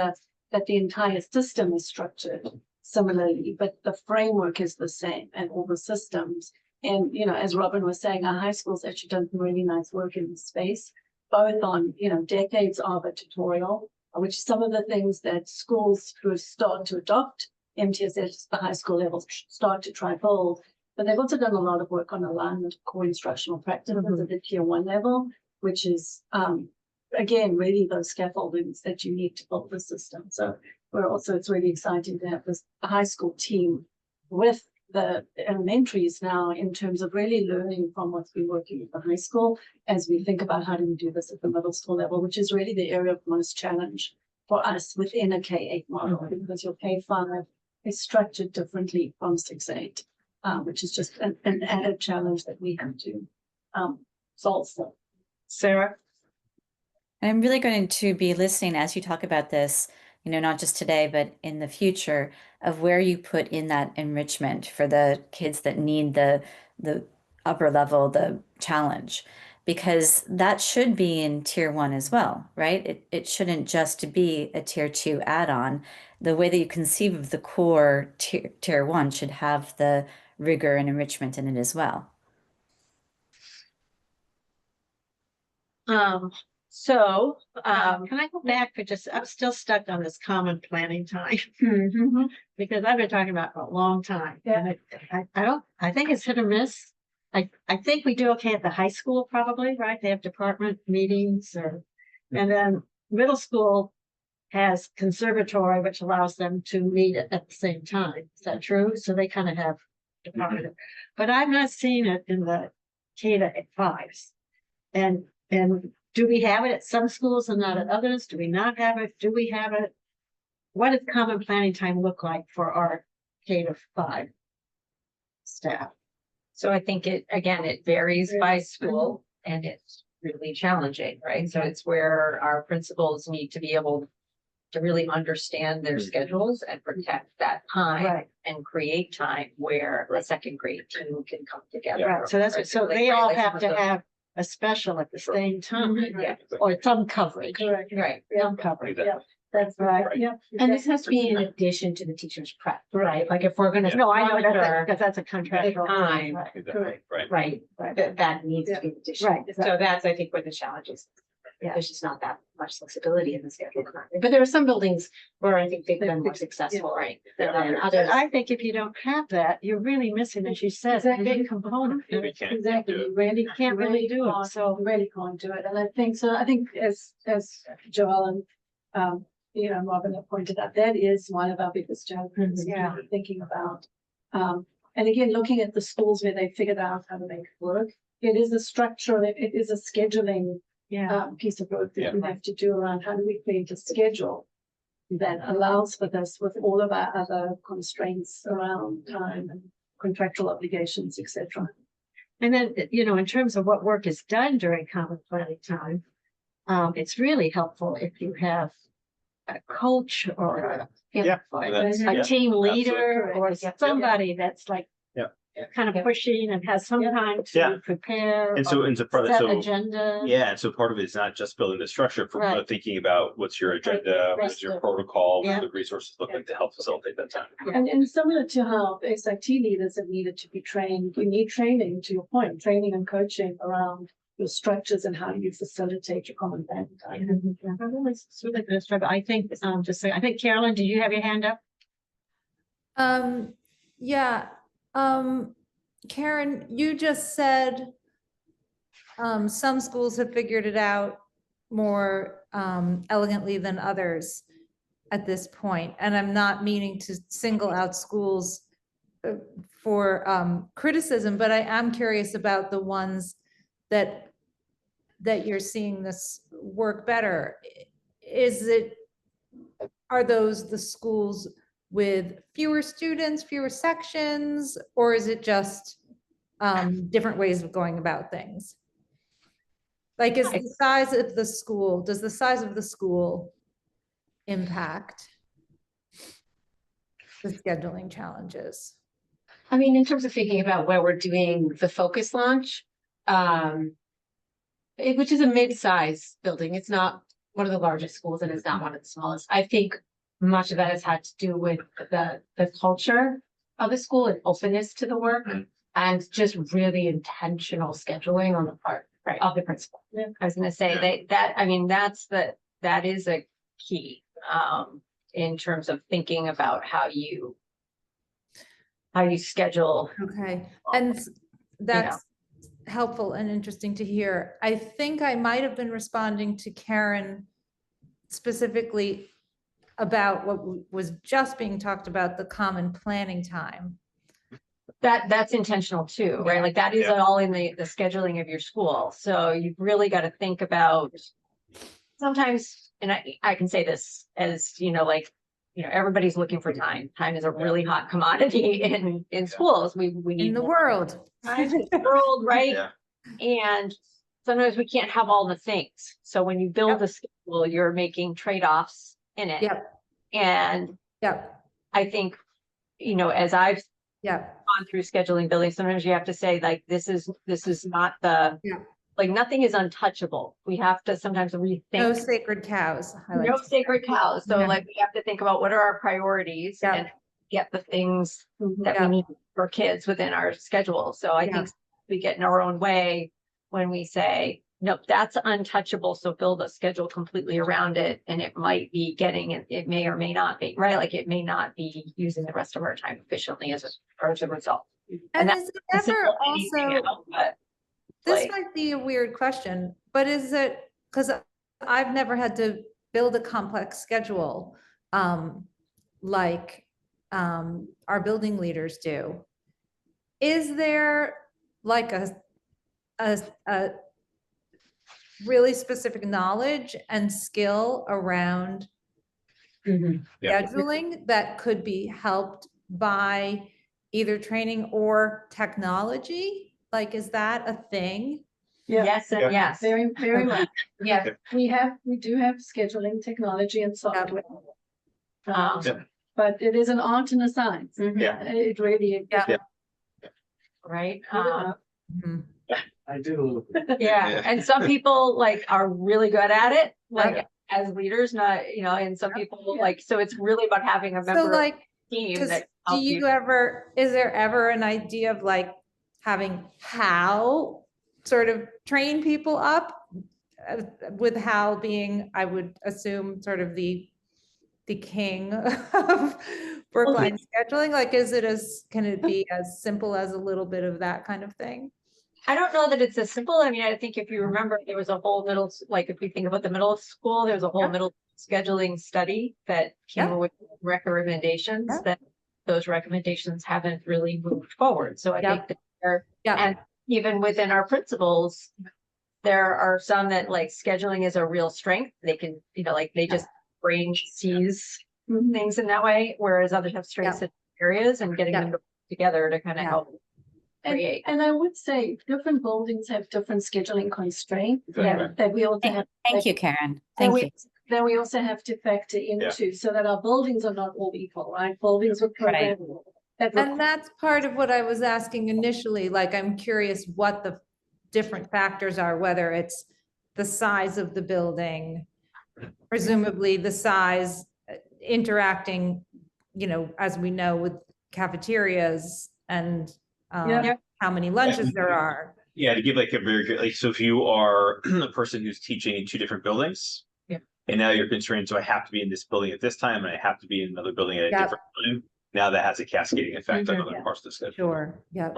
that the entire system is structured similarly, but the framework is the same and all the systems. And, you know, as Robin was saying, our high school's actually done some really nice work in this space, both on, you know, decades of a tutorial, which some of the things that schools who have started to adopt MTSS, the high school levels, start to try build. But they've also done a lot of work on alignment core instructional practices at the tier 1 level, which is, again, really those scaffoldings that you need to build the system. So it's really exciting to have this high school team with the elementaries now in terms of really learning from what's been working at the high school as we think about how do we do this at the middle school level, which is really the area of most challenge for us within a K-8 model, because your K-5 is structured differently from 6-8. Which is just an added challenge that we have to solve for. Sarah? I'm really going to be listening as you talk about this, you know, not just today, but in the future, of where you put in that enrichment for the kids that need the upper level, the challenge, because that should be in tier 1 as well, right? It shouldn't just be a tier 2 add-on. The way that you conceive of the core tier 1 should have the rigor and enrichment in it as well. Can I go back for just, I'm still stuck on this common planning time. Because I've been talking about it for a long time. Yeah. And I think it's hit or miss. I think we do okay at the high school probably, right? They have department meetings and then middle school has conservatory, which allows them to meet at the same time. Is that true? So they kind of have department, but I've not seen it in the K-5s. And do we have it at some schools and not at others? Do we not have it? Do we have it? What does common planning time look like for our K-5 staff? So I think it varies by school and it's really challenging, right? So it's where our principals need to be able to really understand their schedules and protect that time and create time where a second grade team can come together. Right, so that's, so they all have to have a special at the same time, or some coverage. Right. Some coverage, Yeah. that's right, yeah. And this has to be in addition to the teacher's prep, right? Like if we're gonna. No, I know monitor that, because that's a contractual. time. Correct. Right. Right, that needs to be in addition. Right. So that's, I think, where the challenge is. Yeah. There's just not that much flexibility in the schedule currently. But there are some buildings where I think they've been more successful, right? Than others. I think if you don't have that, you're really missing, as you said, a big component. We can't Exactly, do it. you really Can't really do it, so. really can't do it, and I think so. I think as Joel and you know, Robin have pointed out, that is one of our biggest challenges. Yeah. Thinking about, and again, looking at the schools where they figured out how to make it work. It is a structure, it is a scheduling piece of work that we have to do around how do we create a schedule that allows for this with all of our other constraints around time and contractual obligations, etc. And then, you know, in terms of what work is done during common planning time, it's really helpful if you have a coach or a team leader or somebody that's like kind of pushing and has some time to prepare. And so part of set so agenda. yeah, and so part of it is not just building the structure, but thinking about what's your agenda, what's your protocol, what do the resources look like to help facilitate that time. And similar to how SIT leaders have needed to be trained, we need training, to your point, training and coaching around your structures and how you facilitate your common planning time. I think, I think Carolyn, did you have your hand up? Yeah. Karen, you just said some schools have figured it out more elegantly than others at this point. And I'm not meaning to single out schools for criticism, but I am curious about the ones that you're seeing this work better. Are those the schools with fewer students, fewer sections, or is it just different ways of going about things? Like, is the size of the school, does the size of the school impact the scheduling challenges? I mean, in terms of thinking about where we're doing the focus launch, which is a mid-size building. It's not one of the largest schools and it's not one of the smallest. I think much of that has had to do with the culture of the school and openness to the work and just really intentional scheduling on the part of the principal. I was gonna say that is a key in terms of thinking about how you schedule. Okay, and that's helpful and interesting to hear. I think I might have been responding to Karen specifically about what was just being talked about, the common planning time. That's intentional too, right? Like that is all in the scheduling of your school. So you've really got to think about sometimes, and I can say this as, everybody's looking for time. Time is a really hot commodity in schools. We need In the more world. time in the world, right? Yeah. And sometimes we can't have all the things. So when you build a schedule, you're making trade-offs in it. Yep. And Yep. I think, as I've Yep. gone through scheduling building, sometimes you have to say like, this is not the, like nothing is untouchable. We have to sometimes rethink. No sacred cows. I like No to say. sacred cows. So Yeah. like we have to think about what are our priorities and get the things that we need for kids within our schedule. So I think we get in our own way when we say, nope, that's untouchable. So build a schedule completely around it. And it might be it may or may not be, right? Like it may not be using the rest of our time efficiently as a result. And that's is it ever also, but this like, might be a weird question, but is it, because I've never had to build a complex schedule like our building leaders do. Is there like a really specific knowledge and skill around scheduling that could be helped by either training or technology? Like, is that a thing? yes and yes. Very, very Okay. much. Yeah. We do have scheduling technology and software. Yeah. But it is an art and a science. Yeah. It really is. Yeah. Right. Mhm. I do. Yeah, and some people like are really good at it, like as leaders, not, and some people like, so it's really about having a So member of like, the team 'cause that do helps you ever, is there ever an idea of like having how sort of train people up with Hal being, I would assume, sort of the king of Brookline scheduling? Like, can it be as simple as a little bit of that kind of thing? I don't know that it's as simple. I mean, I think if you remember, there was a whole like if we think about the middle school, there was a whole middle scheduling study that came up with recommendations that those recommendations haven't really moved forward. So I think that and even within our principals, there are some that like scheduling is a real strength. They can, like they just brain sees things in that way, whereas others have strengths in areas and getting them together to kind of help. And I would say different buildings have different scheduling constraints Exactly. that we also have. Thank you, Karen. Thank you. Then we also have to factor into so that our buildings are not all equal, right? Buildings with Right. programming. And that's part of what I was asking initially, like, I'm curious what the different factors are, whether it's the size of the building, presumably the size interacting, as we know, with cafeterias and how many lunches there are. Yeah, to give like a very good, like, so if you are a person who's teaching in two different buildings. And now you're constrained, so I have to be in this building at this time and I have to be in another building at a different time. Now that has a cascading effect on other parts of the schedule. Sure, yeah.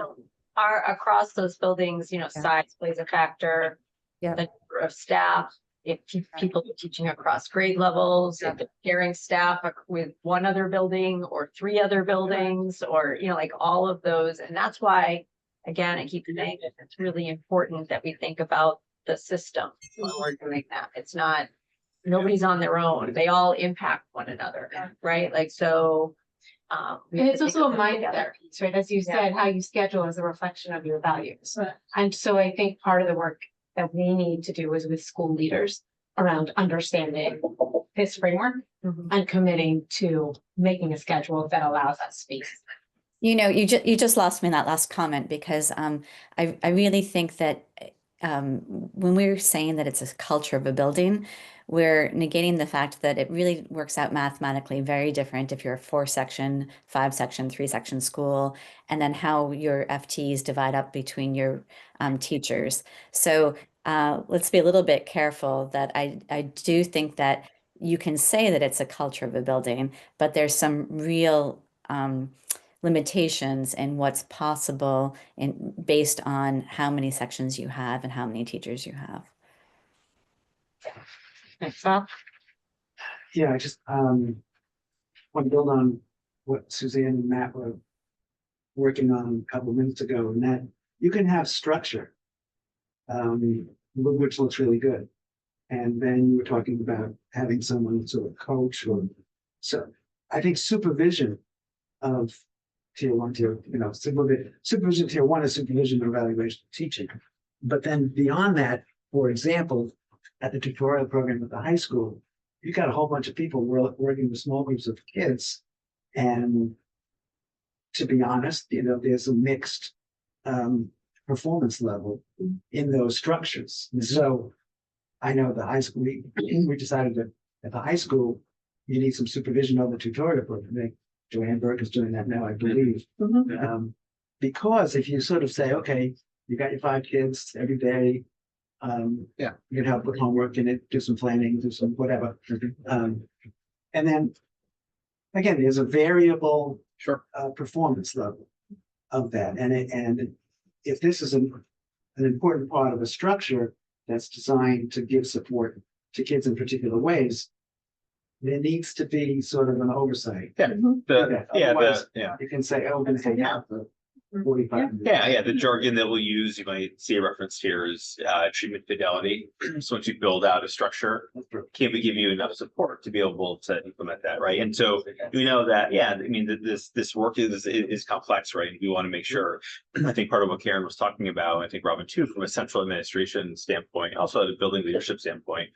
Across those buildings, size plays a factor. Yeah. The number of staff, if people are teaching across grade levels, if they're sharing staff with one other building or three other buildings, or, like all of those. And that's why, again, I keep saying that it's really important that we think about the system when we're doing that. It's not, nobody's on their own. They all impact one another, right? Like, so. And it's also a mindset piece, right? As you said, how you schedule is a reflection of your values. And so I think part of the work that we need to do is with school leaders around understanding this framework and committing to making a schedule that allows that space. You know, you just lost me in that last comment because I really think that when we're saying that it's a culture of a building, we're negating the fact that it really works out mathematically very different if you're a 4-section, 5-section, 3-section school, and then how your FTEs divide up between your teachers. So let's be a little bit careful that I do think that you can say that it's a culture of a building, but there's some real limitations in what's possible in based on how many sections you have and how many teachers you have. Thanks, Bob. Yeah, I just want to build on what Suzanne and Matt were working on a couple of minutes ago, and that you can have structure, which looks really good. And then you were talking about having someone sort of coach or so. I think supervision of tier 1, supervision tier 1 is supervision or evaluation of teaching. But then beyond that, for example, at the tutorial program at the high school, you got a whole bunch of people working with small groups of kids. And to be honest, there's a mixed performance level in those structures. And so I know the high school, we decided that at the high school, you need some supervision of the tutorial program. Joanne Burke is doing that now, I believe. Because if you sort of say, okay, you got your 5 kids every day, you can help with homework in it, do some planning, do some whatever. And then again, there's a variable performance level of that. And if this is an important part of a structure that's designed to give support to kids in particular ways, there needs to be sort of an oversight. Yeah. You can say, oh, we're gonna take out the 45. Yeah, the jargon that we'll use, you might see referenced here is treatment fidelity. So once you build out a structure, can we give you enough support to be able to implement that, right? And so we know that, this work is complex, right? We want to make sure, I think part of what Karen was talking about, I think Robin too, from a central administration standpoint, also at a building leadership standpoint,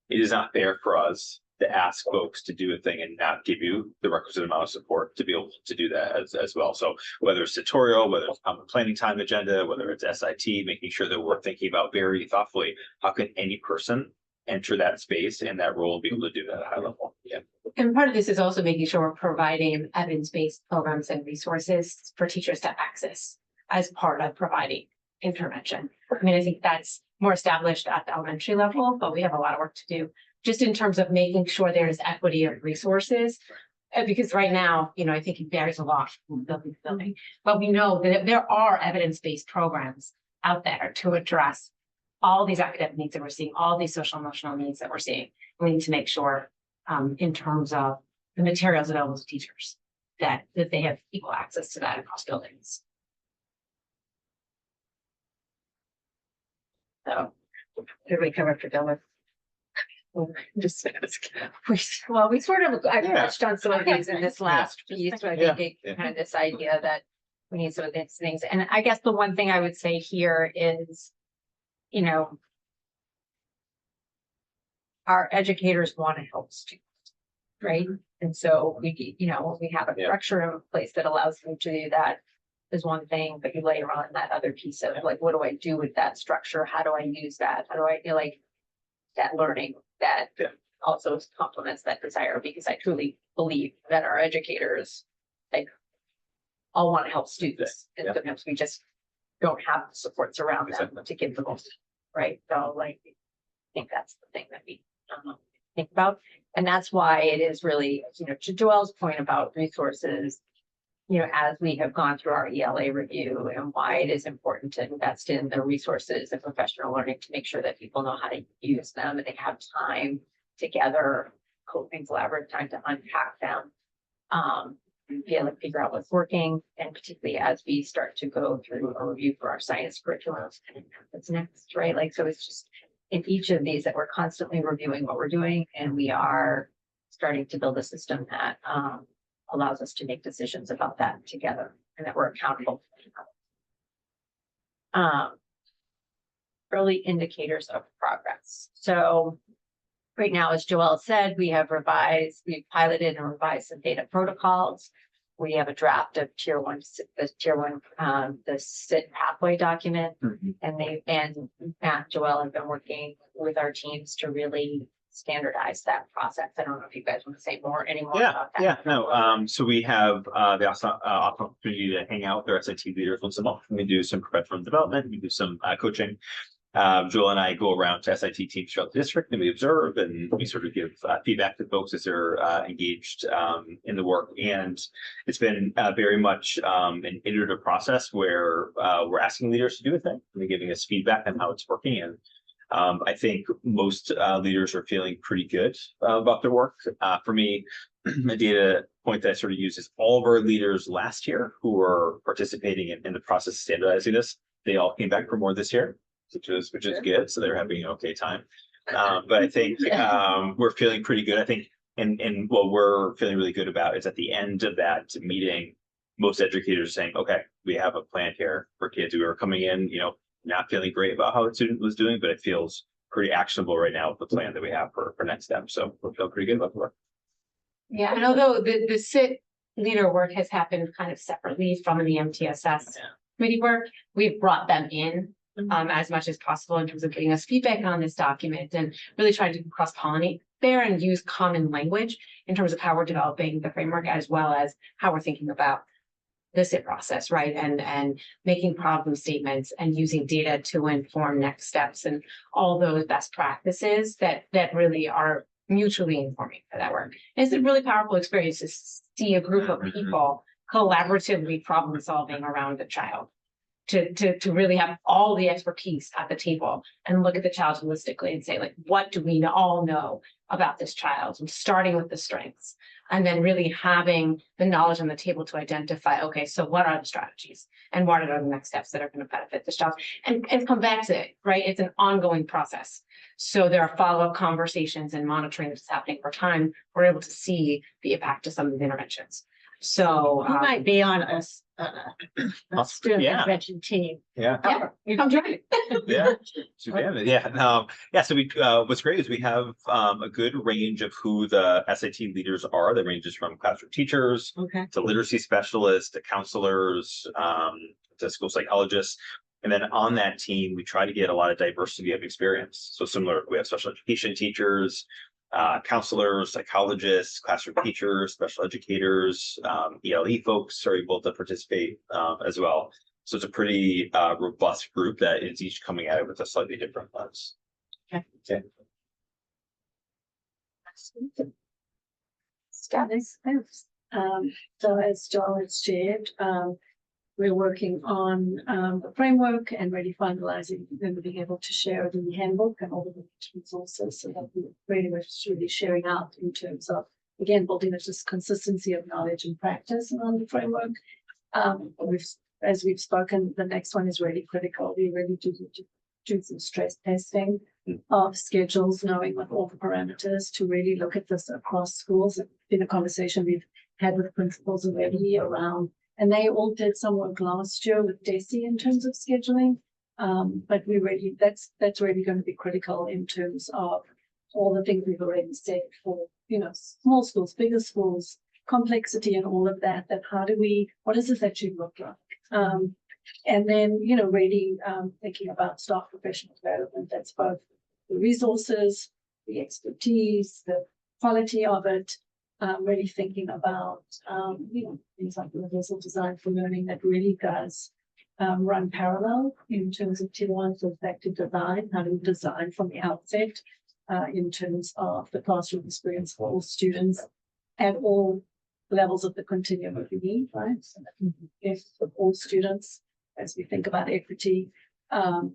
it is not fair for us to ask folks to do a thing and not give you the requisite amount of support to be able to do that as well. So whether it's tutorial, whether it's common planning time agenda, whether it's SIT, making sure that we're thinking about very thoughtfully, how can any person enter that space and that role and be able to do that at a high level? Yeah. And part of this is also making sure we're providing evidence-based programs and resources for teachers to access as part of providing intervention. I mean, I think that's more established at the elementary level, but we have a lot of work to do just in terms of making sure there's equity of resources. Because right now, I think it varies a lot from building to building, but we know that there are evidence-based programs out there to address all these academic needs that we're seeing, all these social emotional needs that we're seeing. We need to make sure in terms of the materials available to teachers that they have equal access to that across buildings. So, did we cover for Dylan? Just we sort of touched on some of these in this last piece, so I think kind of this idea that we need some of these things. And I guess the one thing I would say here is, our educators want to help students, right? And so we have a structure in place that allows them to do that is one thing, but you layer on that other piece of like, what do I do with that structure? How do I use that? How do I feel like that learning that also complements that desire? Because I truly believe that our educators all want to help students, and sometimes we just don't have the supports around them to give the most, right? So I think that's the thing that we think about, and that's why it is really, to Joelle's point about resources, as we have gone through our ELA review, and why it is important to invest in the resources and professional learning to make sure that people know how to use them and they have time together, coping collaborative time to unpack them, be able to figure out what's working, and particularly as we start to go through a review for our science curriculums and what's next, right? So it's just in each of these that we're constantly reviewing what we're doing, and we are starting to build a system that allows us to make decisions about that together and that we're accountable. Early indicators of progress. So right now, as Joelle said, we've piloted and revised some data protocols. we have a draft of the SIT pathway document. And Matt, Joelle have been working with our teams to really standardize that process. I don't know if you guys want to say any more about that. Yeah, no. So we have the opportunity to hang out with our SIT leaders once a month. We do some professional development, we do some coaching. Joel and I go around to SIT teams throughout the district and we observe and we sort of give feedback to folks as they're engaged in the work. And it's been very much an iterative process where we're asking leaders to do a thing and they're giving us feedback on how it's working. And I think most leaders are feeling pretty good about their work. For me, a data point that I sort of use is all of our leaders last year who were participating in the process of standardizing this, they all came back for more this year, which is good. So they're having an okay time. But I think we're feeling pretty good. I think, and what we're feeling really good about is at the end of that meeting, most educators are saying, okay, we have a plan here for kids who are coming in, not feeling great about how the student was doing, but it feels pretty actionable right now with the plan that we have for next steps. So we're feeling pretty good about the work. Yeah, and although the SIT leader work has happened kind of separately from the MTSS committee work, we've brought them in as much as possible in terms of getting us feedback on this document and really trying to cross-pollinate there and use common language in terms of how we're developing the framework as well as how we're thinking about the SIT process, right? And making problem statements and using data to inform next steps and all those best practices that really are mutually informing for that work. And it's a really powerful experience to see a group of people collaboratively problem solving around a child. To really have all the expertise at the table and look at the child holistically and say, like, what do we all know about this child? And starting with the strengths and then really having the knowledge on the table to identify, okay, so what are the strategies and what are the next steps that are going to benefit this child and come back to it, right? It's an ongoing process. So there are follow-up conversations and monitoring that's happening over time. We're able to see the impact of some of the interventions. So You might be on a student Yeah. intervention team. Yeah. I'm trying. Yeah. So we what's great is we have a good range of who the SAT leaders are. That ranges from classroom teachers to literacy specialists to counselors to school psychologists. And then on that team, we try to get a lot of diversity of experience. So similar, we have special education teachers, counselors, psychologists, classroom teachers, special educators, ELE folks are able to participate as well. So it's a pretty robust group that is each coming at it with a slightly different lens. Okay. So as Joel has shared, we're working on the framework and really finalizing and being able to share the handbook and all the resources so that we're really sharing out in terms of, again, building this consistency of knowledge and practice around the framework. As we've spoken, the next one is really critical. We really do some stress testing of schedules, knowing what all the parameters to really look at this across schools. In a conversation we've had with principals already around, and they all did some work last year with DESI in terms of scheduling. But that's really going to be critical in terms of all the things we've already said for, small schools, bigger schools, complexity and all of that, what does this actually look like? And then, really thinking about staff professional development, that's both the resources, the expertise, the quality of it, really thinking about, things like universal design for learning that really does run parallel in terms of tier 1 to effective design, how to design from the outset in terms of the classroom experience for all students at all levels of the continuum of need, right? So if for all students, as we think about equity. And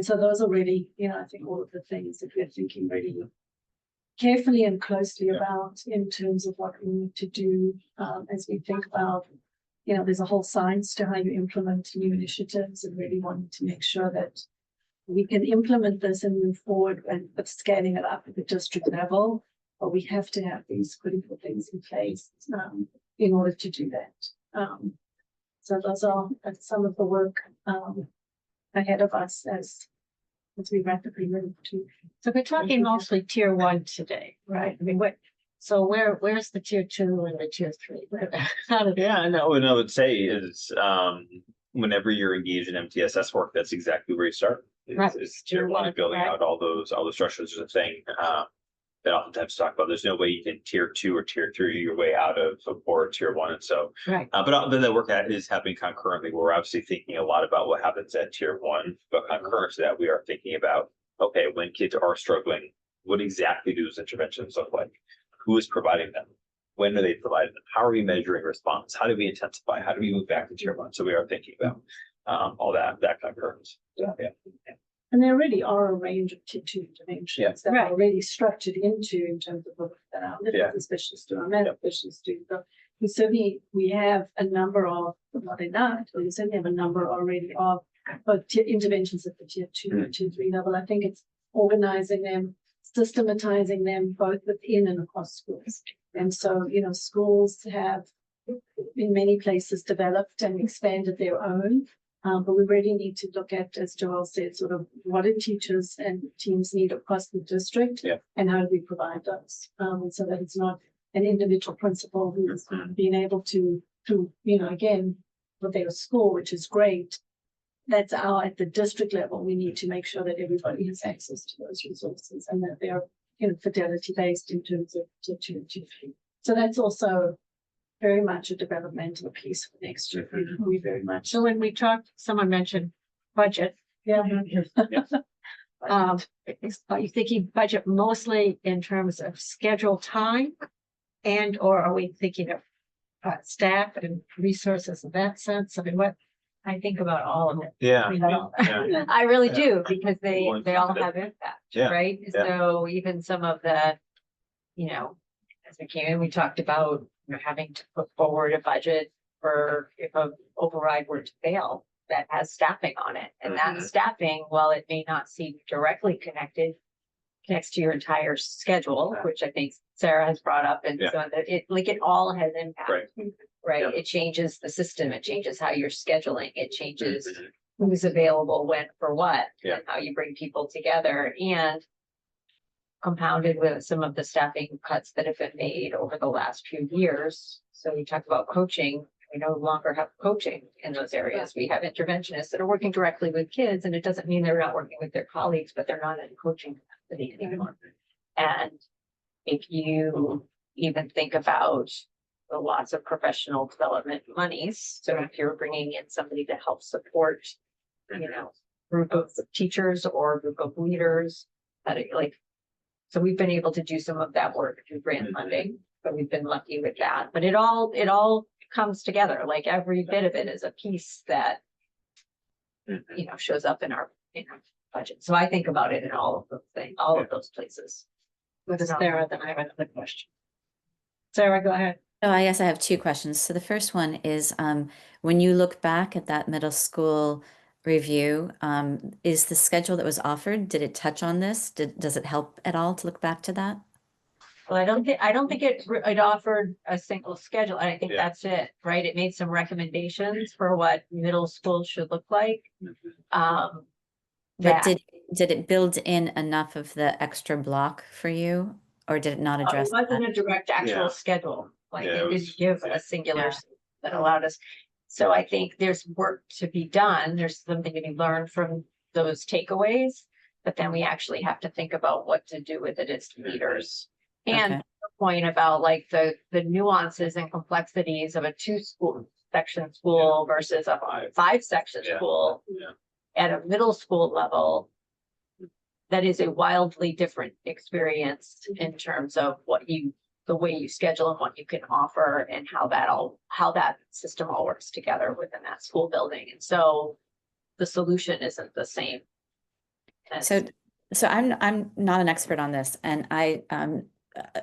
so those are really, I think all of the things that we're thinking really carefully and closely about in terms of what we need to do as we think about, there's a whole science to how you implement new initiatives and really wanting to make sure that we can implement this and move forward and scaling it up at the district level. But we have to have these critical things in place in order to do that. So that's some of the work ahead of us as we rapidly move to. So we're talking mostly tier 1 today, right? I mean, So where's the tier 2 and the tier 3? How did- Yeah, no, and I would say is, whenever you're engaged in MTSS work, that's exactly where you start. Right. Is tier 1, building Right. out all the structures. There's a thing, that oftentimes talk about, there's no way you can tier 2 or tier 3 your way out of or tier 1. And so, Right. but then the work that is happening concurrently. We're obviously thinking a lot about what happens at tier 1, but concurrent to that, we are thinking about, okay, when kids are struggling, what exactly do those interventions look like? Who is providing them? When are they providing them? How are we measuring response? How do we intensify? How do we move back to tier 1? So we are thinking about all that concurrence. Yeah. And there already are a range of tier 2 interventions that Right. are already structured into in terms of what our Yeah. literacy specialists do, our medical specialists do. So we have a number of, not enough, but we certainly have a number already of both interventions at the tier 2 and tier 3 level. I think it's organizing them, systematizing them both within and across schools. And so, schools have in many places developed and expanded their own. But we really need to look at, as Joel said, sort of what do teachers and teams need across the district, and how do we provide those, so that it's not an individual principal who's being able to again, with their school, which is great. That's at the district level, we need to make sure that everybody has access to those resources and that they're fidelity based in terms of tier 2 and tier 3. So that's also very much a developmental piece for next year. We very much. So when we talked, someone mentioned budget. Yeah. Are you thinking budget mostly in terms of schedule time? And, or are we thinking of staff and resources in that sense? I mean, what? I think about all of it. Yeah. You know? Yeah. I really do, because they One all thing that- have impact, Yeah, right? yeah. So even some of the, as we came in, we talked about having to put forward a budget for if a override were to fail that has staffing on it. And that staffing, while it may not seem directly connected, connects to your entire schedule, which I think Sarah has brought up. And so that it all has impact. Right. Yeah. It changes the system. It changes how you're scheduling. It changes who's available when for what, and how you bring people together, and compounded with some of the staffing cuts that have been made over the last few years. So we talked about coaching. We no longer have coaching in those areas. We have interventionists that are working directly with kids, and it doesn't mean they're not working with their colleagues, but they're not in coaching capacity anymore. And if you even think about the lots of professional development monies, so if you're bringing in somebody to help support, group of teachers or group of leaders, so we've been able to do some of that work through grant funding, but we've been lucky with that. But it all comes together. Like every bit of it is a piece that shows up in our budget. So I think about it in all of those things, all of those places. With Sarah, then I have another question. Sarah, go ahead. Oh, I guess I have two questions. So the first one is, when you look back at that middle school review, is the schedule that was offered, did it touch on this? Does it help at all to look back to that? Well, I don't think it offered a single schedule. And I think that's it, right? It made some recommendations for what middle school should look like. But did it build in enough of the extra block for you, or did it not address It wasn't that? a direct actual Yeah. schedule, like Yeah, it it didn't was- give a singular that allowed us. So I think there's work to be done. There's something to be learned from those takeaways, but then we actually have to think about what to do with it as leaders. And Okay. the point about like the nuances and complexities of a 2-section school versus a 5-section school at a middle school level, that is a wildly different experience in terms of the way you schedule and what you can offer, and how that system all works together within that school building. And so the solution isn't the same. So I'm not an expert on this, and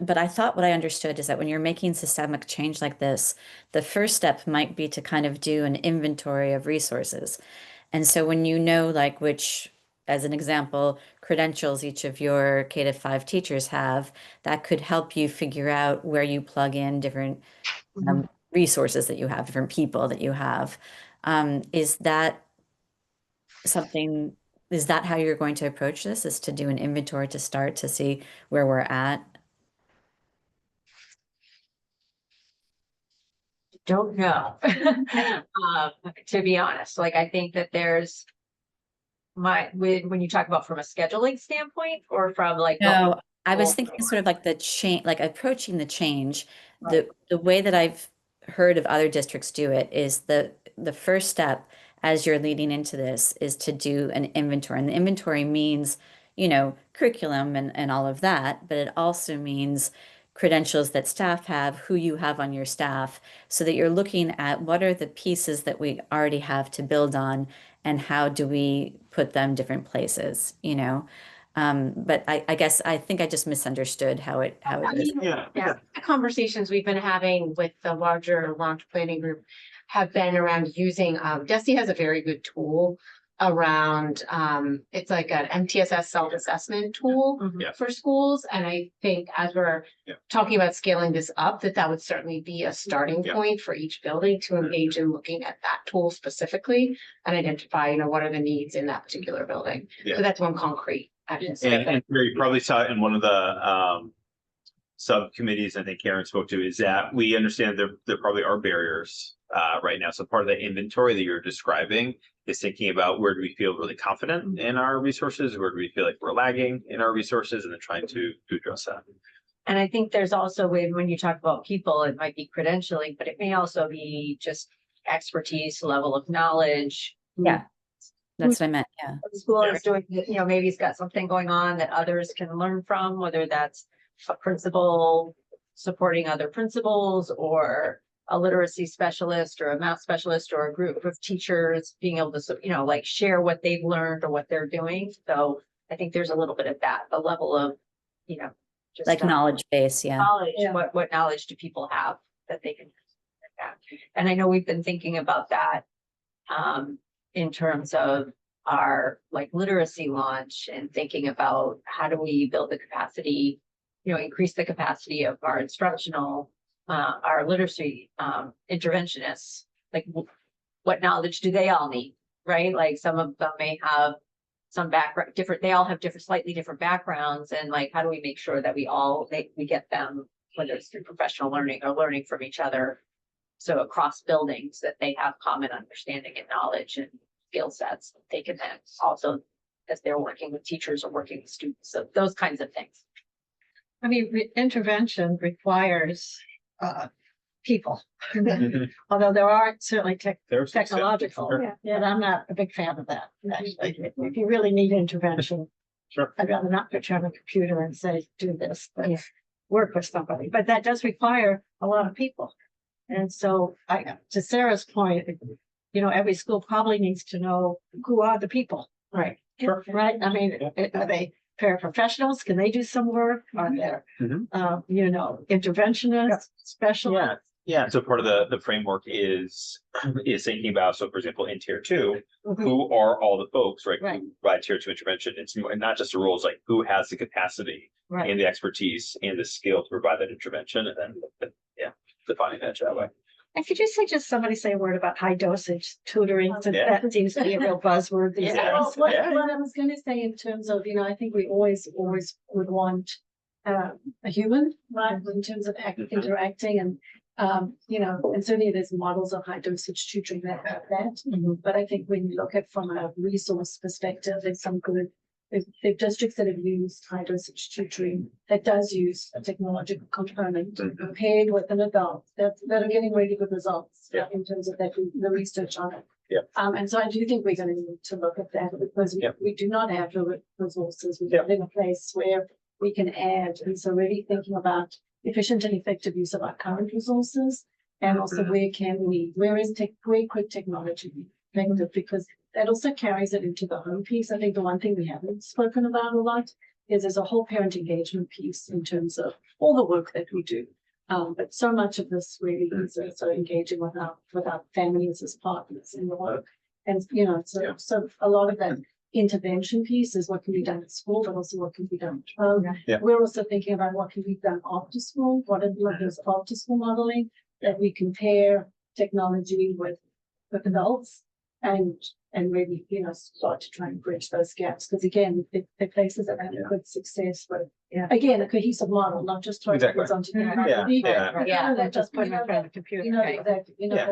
but I thought what I understood is that when you're making systemic change like this, the first step might be to kind of do an inventory of resources. And so when like which, as an example, credentials each of your K-5 teachers have, that could help you figure out where you plug in different resources that you have, different people that you have. Is that how you're going to approach this, is to do an inventory to start to see where we're at? don't know. To be honest, like, I think that there's when you talk about from a scheduling standpoint or from like. No, I was Well, thinking sort of like the change, like approaching the change. The way that I've heard of other districts do it is the first step as you're leading into this is to do an inventory. And the inventory means, curriculum and all of that, but it also means credentials that staff have, who you have on your staff, so that you're looking at what are the pieces that we already have to build on and how do we put them different places, But I guess I think I just misunderstood how it is. Yeah. The conversations we've been having with the larger launch planning group have been around using, DESE has a very good tool around, it's like an MTSS self-assessment tool Yeah. for schools. And I think as we're talking about scaling this up, that would certainly be a starting point for each building to engage in looking at that tool specifically and identify, what are the needs in that particular building. Yeah. So that's one concrete action. And you probably saw it in one of the subcommittees I think Karen spoke to, is that we understand there probably are barriers right now. So part of the inventory that you're describing is thinking about where do we feel really confident in our resources, where do we feel like we're lagging in our resources, and then trying to address that. And I think there's also when you talk about people, it might be credentialing, but it may also be just expertise, level of knowledge. Yeah, that's what I meant. Yeah. The school is doing, maybe it's got something going on that others can learn from, whether that's a principal supporting other principals or a literacy specialist or a math specialist or a group of teachers being able to, like share what they've learned or what they're doing. So I think there's a little bit of that, the level of, just Like knowledge base. Yeah. knowledge, what knowledge do people have that they can and I know we've been thinking about that in terms of our like literacy launch and thinking about how do we build the capacity, increase the capacity of our instructional, our literacy interventionists, like what knowledge do they all need, right? Like some of them may have some background, they all have slightly different backgrounds, and like how do we make sure that we get them, whether it's through professional learning or learning from each other, so across buildings that they have common understanding and knowledge and skill sets that they can then also, as they're working with teachers or working with students, so those kinds of things. I mean, intervention requires people, although there are certainly technological, but I'm not a big fan of that. Actually, if you really need intervention, Sure. I'd rather not put you on a computer and say, do this, but work with somebody. But that does require a lot of people. And so to Sarah's point, every school probably needs to know who are the people. Right. Sure. Right. I mean, are they paraprofessionals? Can they do some work? Are there, interventionists, specialists? Yeah. So part of the framework is thinking about, so for example, in tier 2, who are all the folks, right? Right. Who provide tier 2 intervention. It's not just the rules, like who has the capacity Right. and the expertise and the skill to provide that intervention, and then defining that way. And could you somebody say a word about high dosage tutoring? So that seems to be a real buzzword these days. Well, what I was going to say in terms of, I think we always would want a human, right, in terms of interacting and, and certainly there's models of high dosage tutoring that have that. But I think when you look at from a resource perspective, there's some good, the districts that have used high dosage tutoring that does use a technological component paired with an adult that are getting really good results in terms of the research on it. Yeah. And so I do think we're going to need to look at that because we do not have the resources. We're not in a place where we can add. And so really thinking about efficient and effective use of our current resources and also where could technology be effective, because that also carries it into the home piece. I think the one thing we haven't spoken about a lot is there's a whole parent engagement piece in terms of all the work that we do. But so much of this really is also engaging with our families as partners in the work. And, so a lot of that intervention piece is what can be done at school, but also what can be done at home. We're also thinking about what can be done after school, what is after school modeling, that we compare technology with adults. and really, start to try and bridge those gaps. Because again, the places that have good success with, again, a cohesive model, not just throwing Exactly. kids onto the Yeah. that Just put them in front of the computer.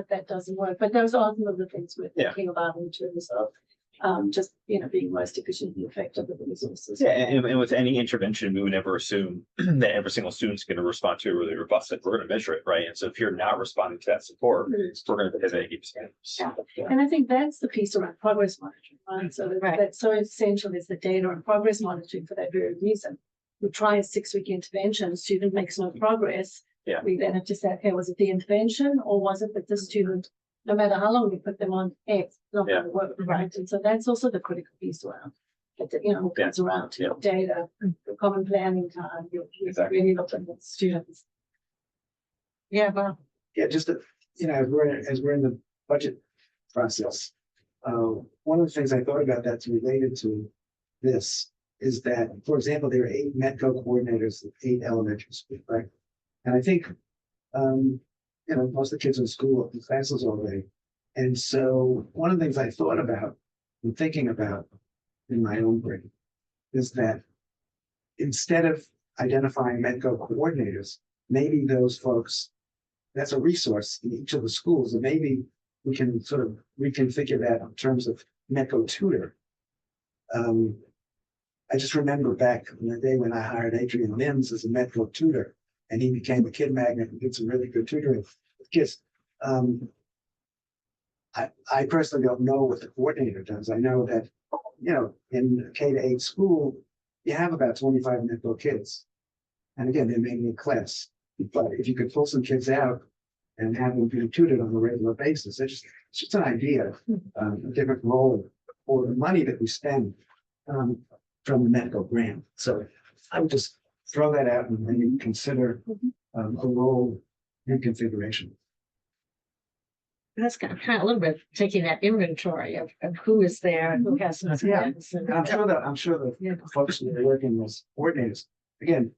that doesn't work. But those are some of the things we're Yeah. thinking about in terms of just, being most efficient and effective with the resources. Yeah, and with any intervention, we would never assume that every single student's going to respond to it really robust. Like, we're going to measure it, right? And so if you're not responding to that support, we're going to pivot and keep standards. And I think that's the piece around progress monitoring, right? So that's so essential is the data and progress monitoring for that very reason. We try a 6-week intervention, student makes no progress. Yeah. We then have to say, okay, was it the intervention or was it that the student, no matter how long we put them on X, not going to work, right? And so that's also the critical piece around, that, comes around to data, the common planning time, you're really looking at students. Yeah, well, Yeah, just, as we're in the budget process, one of the things I thought about that's related to this is that, for example, there are 8 Metco coordinators at 8 elementary schools, right? And I think, most of the kids in school, in classes already. And so one of the things I thought about and thinking about in my own brain is that instead of identifying Metco coordinators, maybe those folks, that's a resource in each of the schools, and maybe we can sort of reconfigure that in terms of Metco tutor. I just remember back in the day when I hired Adrian Mims as a Metco tutor, and he became a kid magnet and did some really good tutoring with kids. I personally don't know what the coordinator does. I know that, in K-8 school, you have about 25 Metco kids. And again, they're mainly a class. But if you could pull some kids out and have them be tutored on a regular basis, it's just an idea, a different role for the money that we spend from the Metco grant. So I would just throw that out and maybe consider a role reconfiguration. that's kind of a little bit taking that inventory of who is there and who has some skills. And I'm sure the folks who are working as coordinators, again,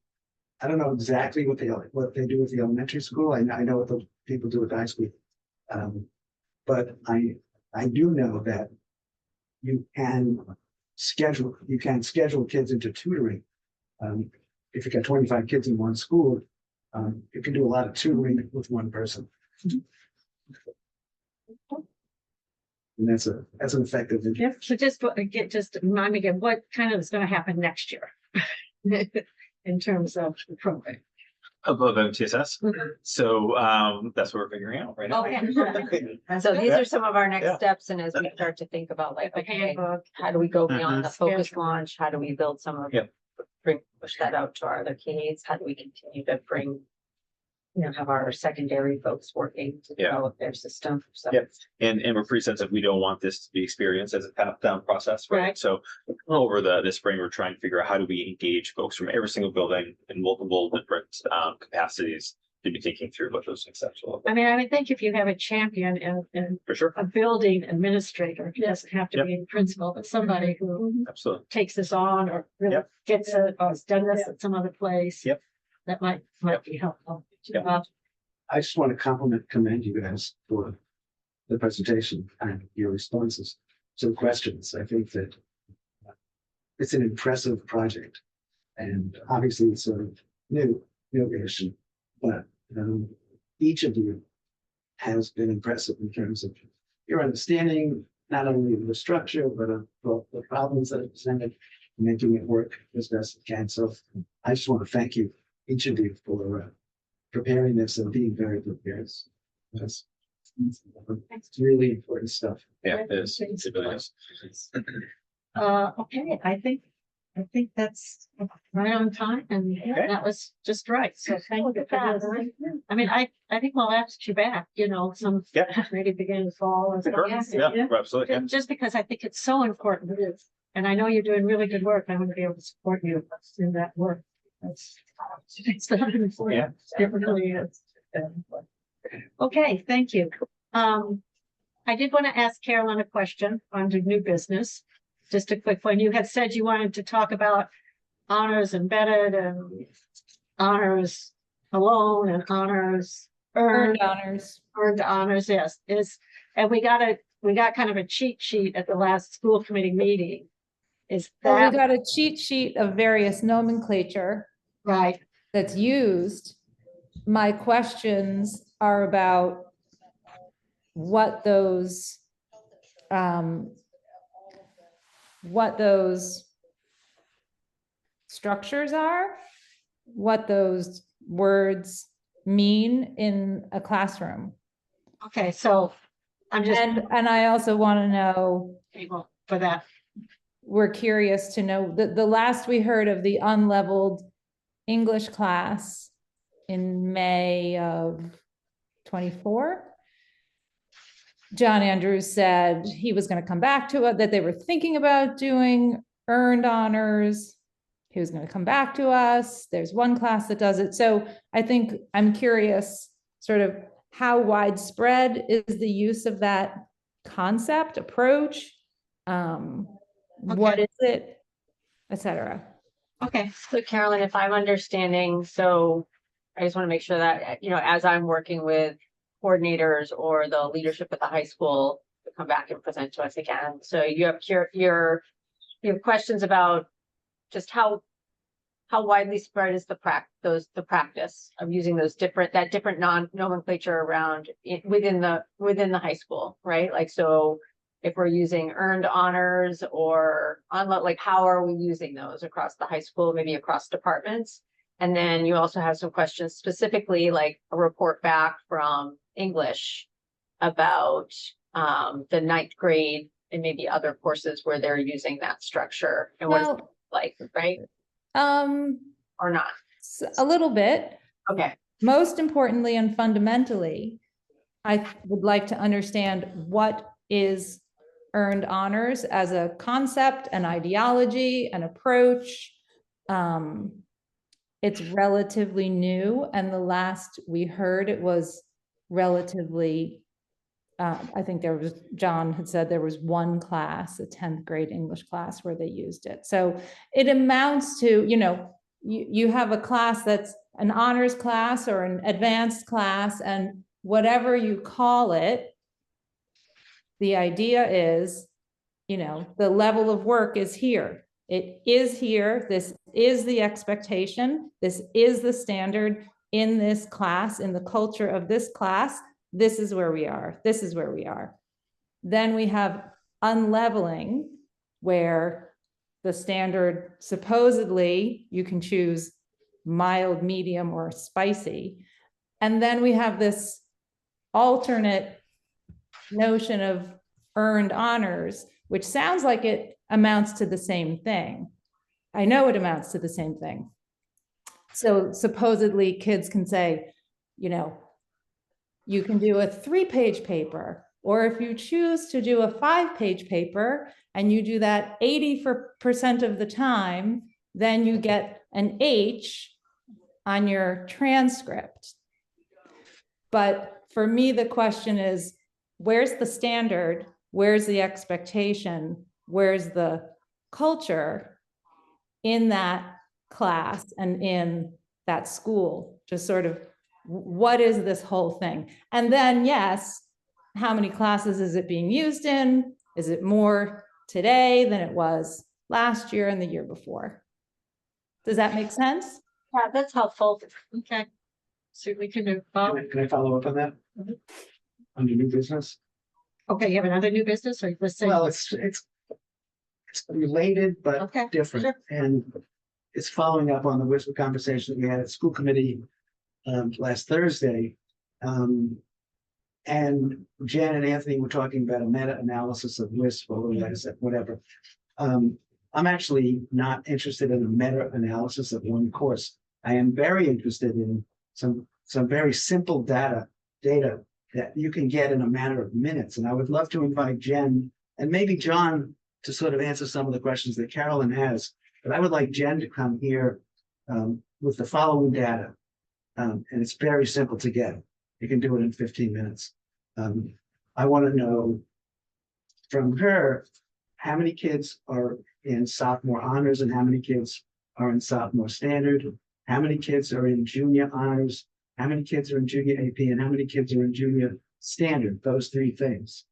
I don't know exactly what they do with the elementary school. I know what the people do with high school. But I do know that you can schedule kids into tutoring. If you got 25 kids in one school, you can do a lot of tutoring with one person. And that's an effective. Yeah, so just remind me again, what kind of is going to happen next year in terms of the program? Above MTSS. So that's what we're figuring out right now. Okay. So these are some of our next steps, and as we start to think about like, okay, how do we go beyond the focus launch? How do we build some of push that out to our other Ks? How do we continue to bring, have our secondary folks working to develop their system? So And we're pretty sensitive. We don't want this to be experienced as a top-down process, right? So over the spring, we're trying to figure out how do we engage folks from every single building in multiple different capacities to be thinking through what those steps will look like. I mean, I would think if you have a champion and For sure. a building administrator, it doesn't have to be a principal, but somebody who Absolutely. takes this on or really gets it or has done this at some other place. That might be helpful. I just want to commend you guys for the presentation and your responses to the questions. I think that it's an impressive project, and obviously it's sort of new-ish, but each of you has been impressive in terms of your understanding, not only of the structure, but of the problems that are presented, making it work as best it can. So I just want to thank you, each of you, for preparing this and being very prepared. It's really important stuff. Yeah, it is. It really is. Okay, I think that's right on time, and that was just right. So thank you for doing that. I mean, I think we'll ask you back, some maybe beginning of fall or something. Absolutely. Just because I think it's so important. It is. And I know you're doing really good work. I want to be able to support you in that work. It's very important. It really is. Okay, thank you. I did want to ask Carolyn a question on the new business. Just a quick one. You had said you wanted to talk about honors embedded and honors alone and honors earned honors. Earned honors, yes. And we got we got kind of a cheat sheet at the last school committee meeting. Is Well, we that got a cheat sheet of various nomenclature right? that's used. My questions are about what those structures are, what those words mean in a classroom. Okay, so I'm just And I also want to know, able for that. we're curious to know, the last we heard of the unleveled English class in May of 24, John Andrews said he was going to come back to it, that they were thinking about doing earned honors. He was going to come back to us. There's one class that does it. So I think I'm curious sort of how widespread is the use of that concept, approach? What is it, et cetera? Okay, So Carolyn, if I'm understanding, so I just want to make sure that, you know, as I'm working with coordinators or the leadership at the high school to come back and present to us again. So you have you have questions about just how widely spread is the practice of using those different nomenclature around within the high school, right? Like, so if we're using earned honors or like, how are we using those across the high school, maybe across departments? And then you also have some questions specifically, like a report back from English about the 9th grade and maybe other courses where they're using that structure and what it's like, right? Or not? A little bit. Okay. Most importantly and fundamentally, I would like to understand what is earned honors as a concept, an ideology, an approach. It's relatively new, and the last we heard it was relatively, I think John had said there was one class, a 10th grade English class, where they used it. So it amounts to, you know, you have a class that's an honors class or an advanced class, and whatever you call it, the idea is, you know, the level of work is here. It is here. This is the expectation. This is the standard in this class, in the culture of this class. This is where we are. This is where we are. Then we have unleveling, where the standard, supposedly, you can choose mild, medium, or spicy. And then we have this alternate notion of earned honors, which sounds like it amounts to the same thing. I know it amounts to the same thing. So supposedly kids can say, you know, you can do a 3-page paper, or if you choose to do a 5-page paper and you do that 80% of the time, then you get an H on your transcript. But for me, the question is, where's the standard? Where's the expectation? Where's the culture in that class and in that school? Just sort of, what is this whole thing? And then, yes, how many classes is it being used in? Is it more today than it was last year and the year before? Does that make sense? yeah, that's helpful. Okay. So we can move forward. Can I follow up on that? Under new business? Okay, you have another new business or the same? Well, it's related, but Okay, different. sure. And it's following up on the WISP conversation that we had at school committee last Thursday. And Jan and Anthony were talking about a meta-analysis of WISP or whatever. I'm actually not interested in a meta-analysis of one course. I am very interested in some very simple data that you can get in a matter of minutes. And I would love to invite Jen and maybe John to sort of answer some of the questions that Carolyn has. But I would like Jen to come here with the following data. And it's very simple to get. You can do it in 15 minutes. I want to know from her how many kids are in sophomore honors and how many kids are in sophomore standard, how many kids are in junior honors, how many kids are in junior AP, and how many kids are in junior standard, those 3 things.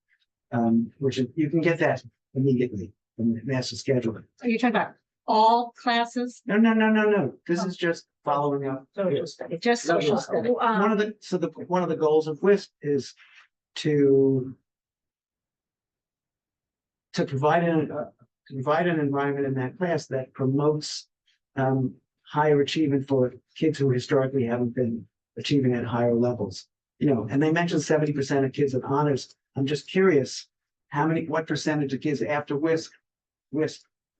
which you can get that immediately from the master scheduling. Are you talking about all classes? No. This is just following up. Social study, just No, social no. study. One of the goals of WISP is to provide an environment in that class that promotes higher achievement for kids who historically haven't been achieving at higher levels. You know, and they mentioned 70% of kids in honors. I'm just curious, what percentage of kids after WISP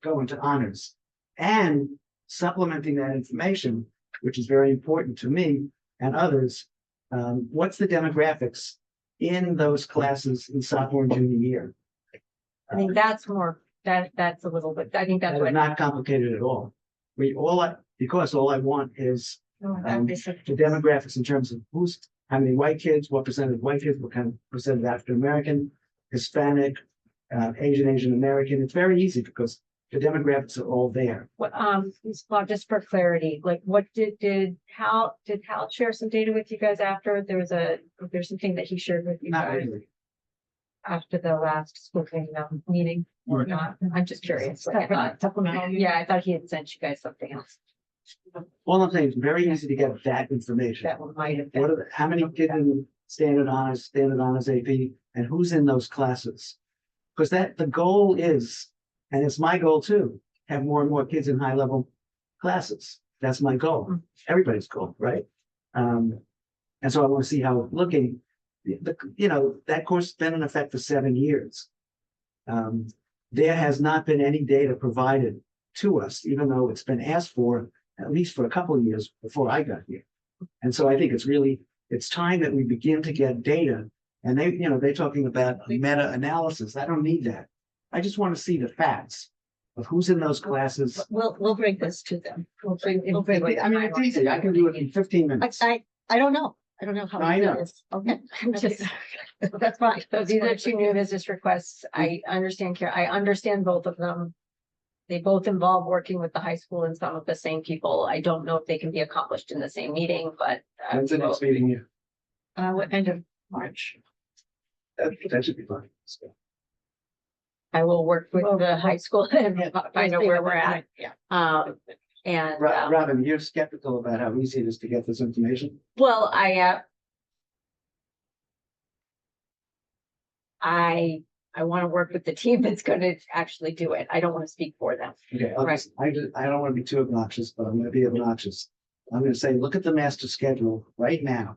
go into honors? And supplementing that information, which is very important to me and others, what's the demographics in those classes in sophomore and junior year? I think that's more, that's a little bit, I think that's That is what. not complicated at all. Because all I want is the demographics in terms of how many white kids, what percent of white kids, what kind of percent of African American, Hispanic, Asian American. It's very easy because the demographics are all there. What, Bob, just for clarity, like what did Hal share some data with you guys after? There's something that he shared with you Not guys really. after the last school committee meeting or not? I'm just curious. Like, I thought he had sent you guys something else. All I'm saying is very easy to get that information. That one might have What been. are how many kids in standard honors AP, and who's in those classes? Because the goal is, and it's my goal too, have more and more kids in high level classes. That's my goal. Everybody's goal, right? And so I want to see how it's looking. That course has been in effect for 7 years. There has not been any data provided to us, even though it's been asked for at least for a couple of years before I got here. And so I think it's time that we begin to get data. And they're talking about meta-analysis. I don't need that. I just want to see the facts of who's in those classes. We'll bring this to them. I mean, it's easy. I can do it in 15 minutes. I don't know. I don't know how. I know. Okay, I'm just, that's fine. So these are two new business requests. I understand, I understand both of them. They both involve working with the high school and some of the same people. I don't know if they can be accomplished in the same meeting, but. When's the next meeting here? What end of March? That should be fine. I will work with the high school and find out where we're at. Yeah. And, Robin, you're skeptical about how easy it is to get this information? well, I want to work with the team that's going to actually do it. I don't want to speak for them. Okay, Right. I don't want to be too obnoxious, but I'm going to be obnoxious. I'm going to say, look at the master schedule right now.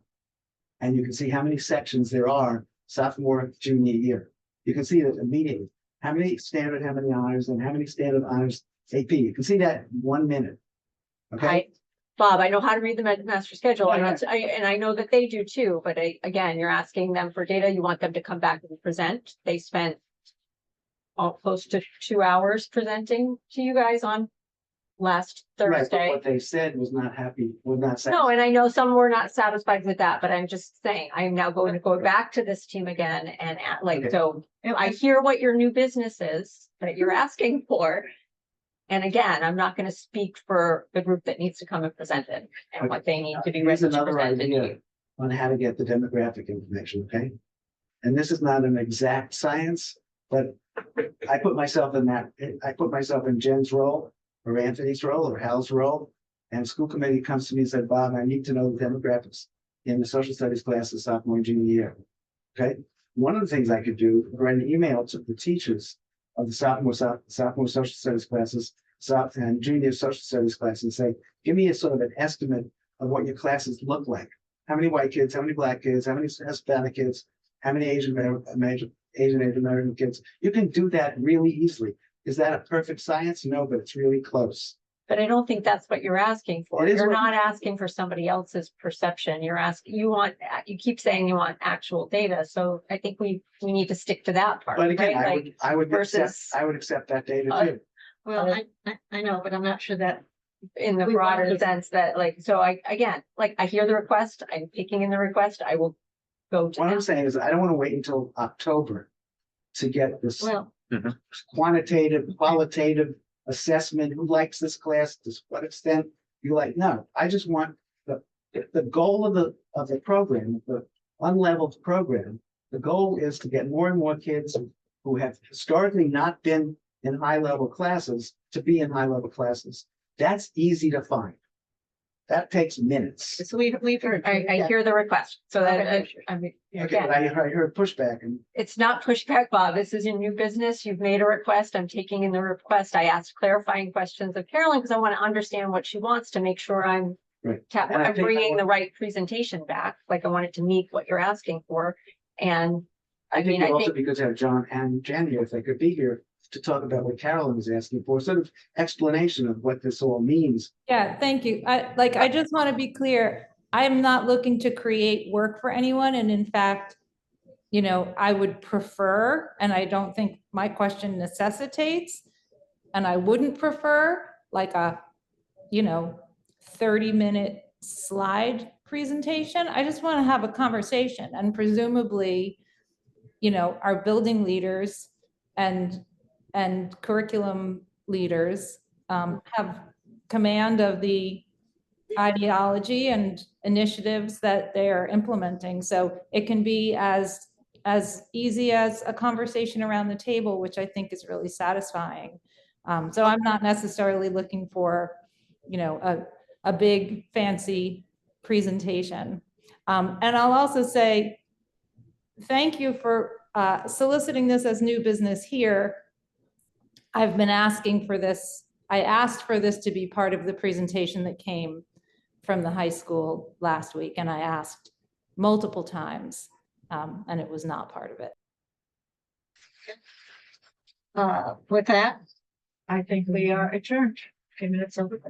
And you can see how many sections there are sophomore, junior year. You can see that immediately. How many standard, how many honors, and how many standard honors AP. You can see that in 1 minute. Okay, Bob, I know how to read the master schedule, and I know that they do too, but again, you're asking them for data, you want them to come back and present. They spent close to 2 hours presenting to you guys on last right, but Thursday. what they said was not satisfied. No, and I know some were not satisfied with that, but I'm just saying, I'm now going to go back to this team again and Okay. so I hear what your new business is that you're asking for. And again, I'm not going to speak for the group that needs to come and present it and what they need to be Here's ready to another present it to idea you. on how to get the demographic information, okay? And this is not an exact science, but I put myself in Jen's role or Anthony's role or Hal's role. And school committee comes to me and said, Bob, I need to know the demographics in the social studies classes sophomore and junior year. Okay. One of the things I could do, write an email to the teachers of the sophomore social studies classes, and junior social studies classes, and say, give me a sort of an estimate of what your classes look like. How many white kids, how many black kids, how many Hispanic kids, how many Asian American kids. You can do that really easily. Is that a perfect science? No, but it's really close. But I don't think that's what you're asking for. It is You're what- not asking for somebody else's perception. You keep saying you want actual data. So I think we need to stick to that part, But again, right? Like, I would versus- accept that data Uh, too. Well, I know, but I'm not sure that. in the We broader wanted- sense that so I hear the request, I'm taking in the request, I will go to What I'm them. saying is I don't want to wait until October to get this Well, quantitative, qualitative assessment. Who likes this class? To what extent you like? No, I just want the goal of the program, the unleveled program, The goal is to get more and more kids who have historically not been in high-level classes to be in high-level classes. That's easy to find. That takes minutes. So we've heard, I hear the request, so that, I mean, Okay, again, but I heard pushback and it's not pushback, Bob. This is a new business. You've made a request. I'm taking in the request. I asked clarifying questions of Carolyn because I want to understand what she wants to make sure I'm right. And I I'm think I bringing the want- right presentation back. Like I want it to meet what you're asking for. And I think mean, I also think- because I have John and Jan here, if they could be here to talk about what Carolyn was asking for, sort of explanation of what this all means. Yeah, thank you. I just want to be clear. I'm not looking to create work for anyone. And in fact, you know, I would prefer, and I don't think my question necessitates, and I wouldn't prefer like a, you know, 30-minute slide presentation. I just want to have a conversation, and presumably, you know, our building leaders and curriculum leaders have command of the ideology and initiatives that they are implementing. So it can be as easy as a conversation around the table, which I think is really satisfying. So I'm not necessarily looking for, you know, a big fancy presentation. And I'll also say, thank you for soliciting this as new business here. I've been asking for this. I asked for this to be part of the presentation that came from the high school last week, and I asked multiple times, and it was not part of it. With that, I think we are adjourned. 10 minutes over.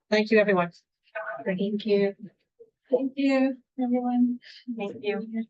Thank you, everyone. thank you. Thank you, everyone. Thank you.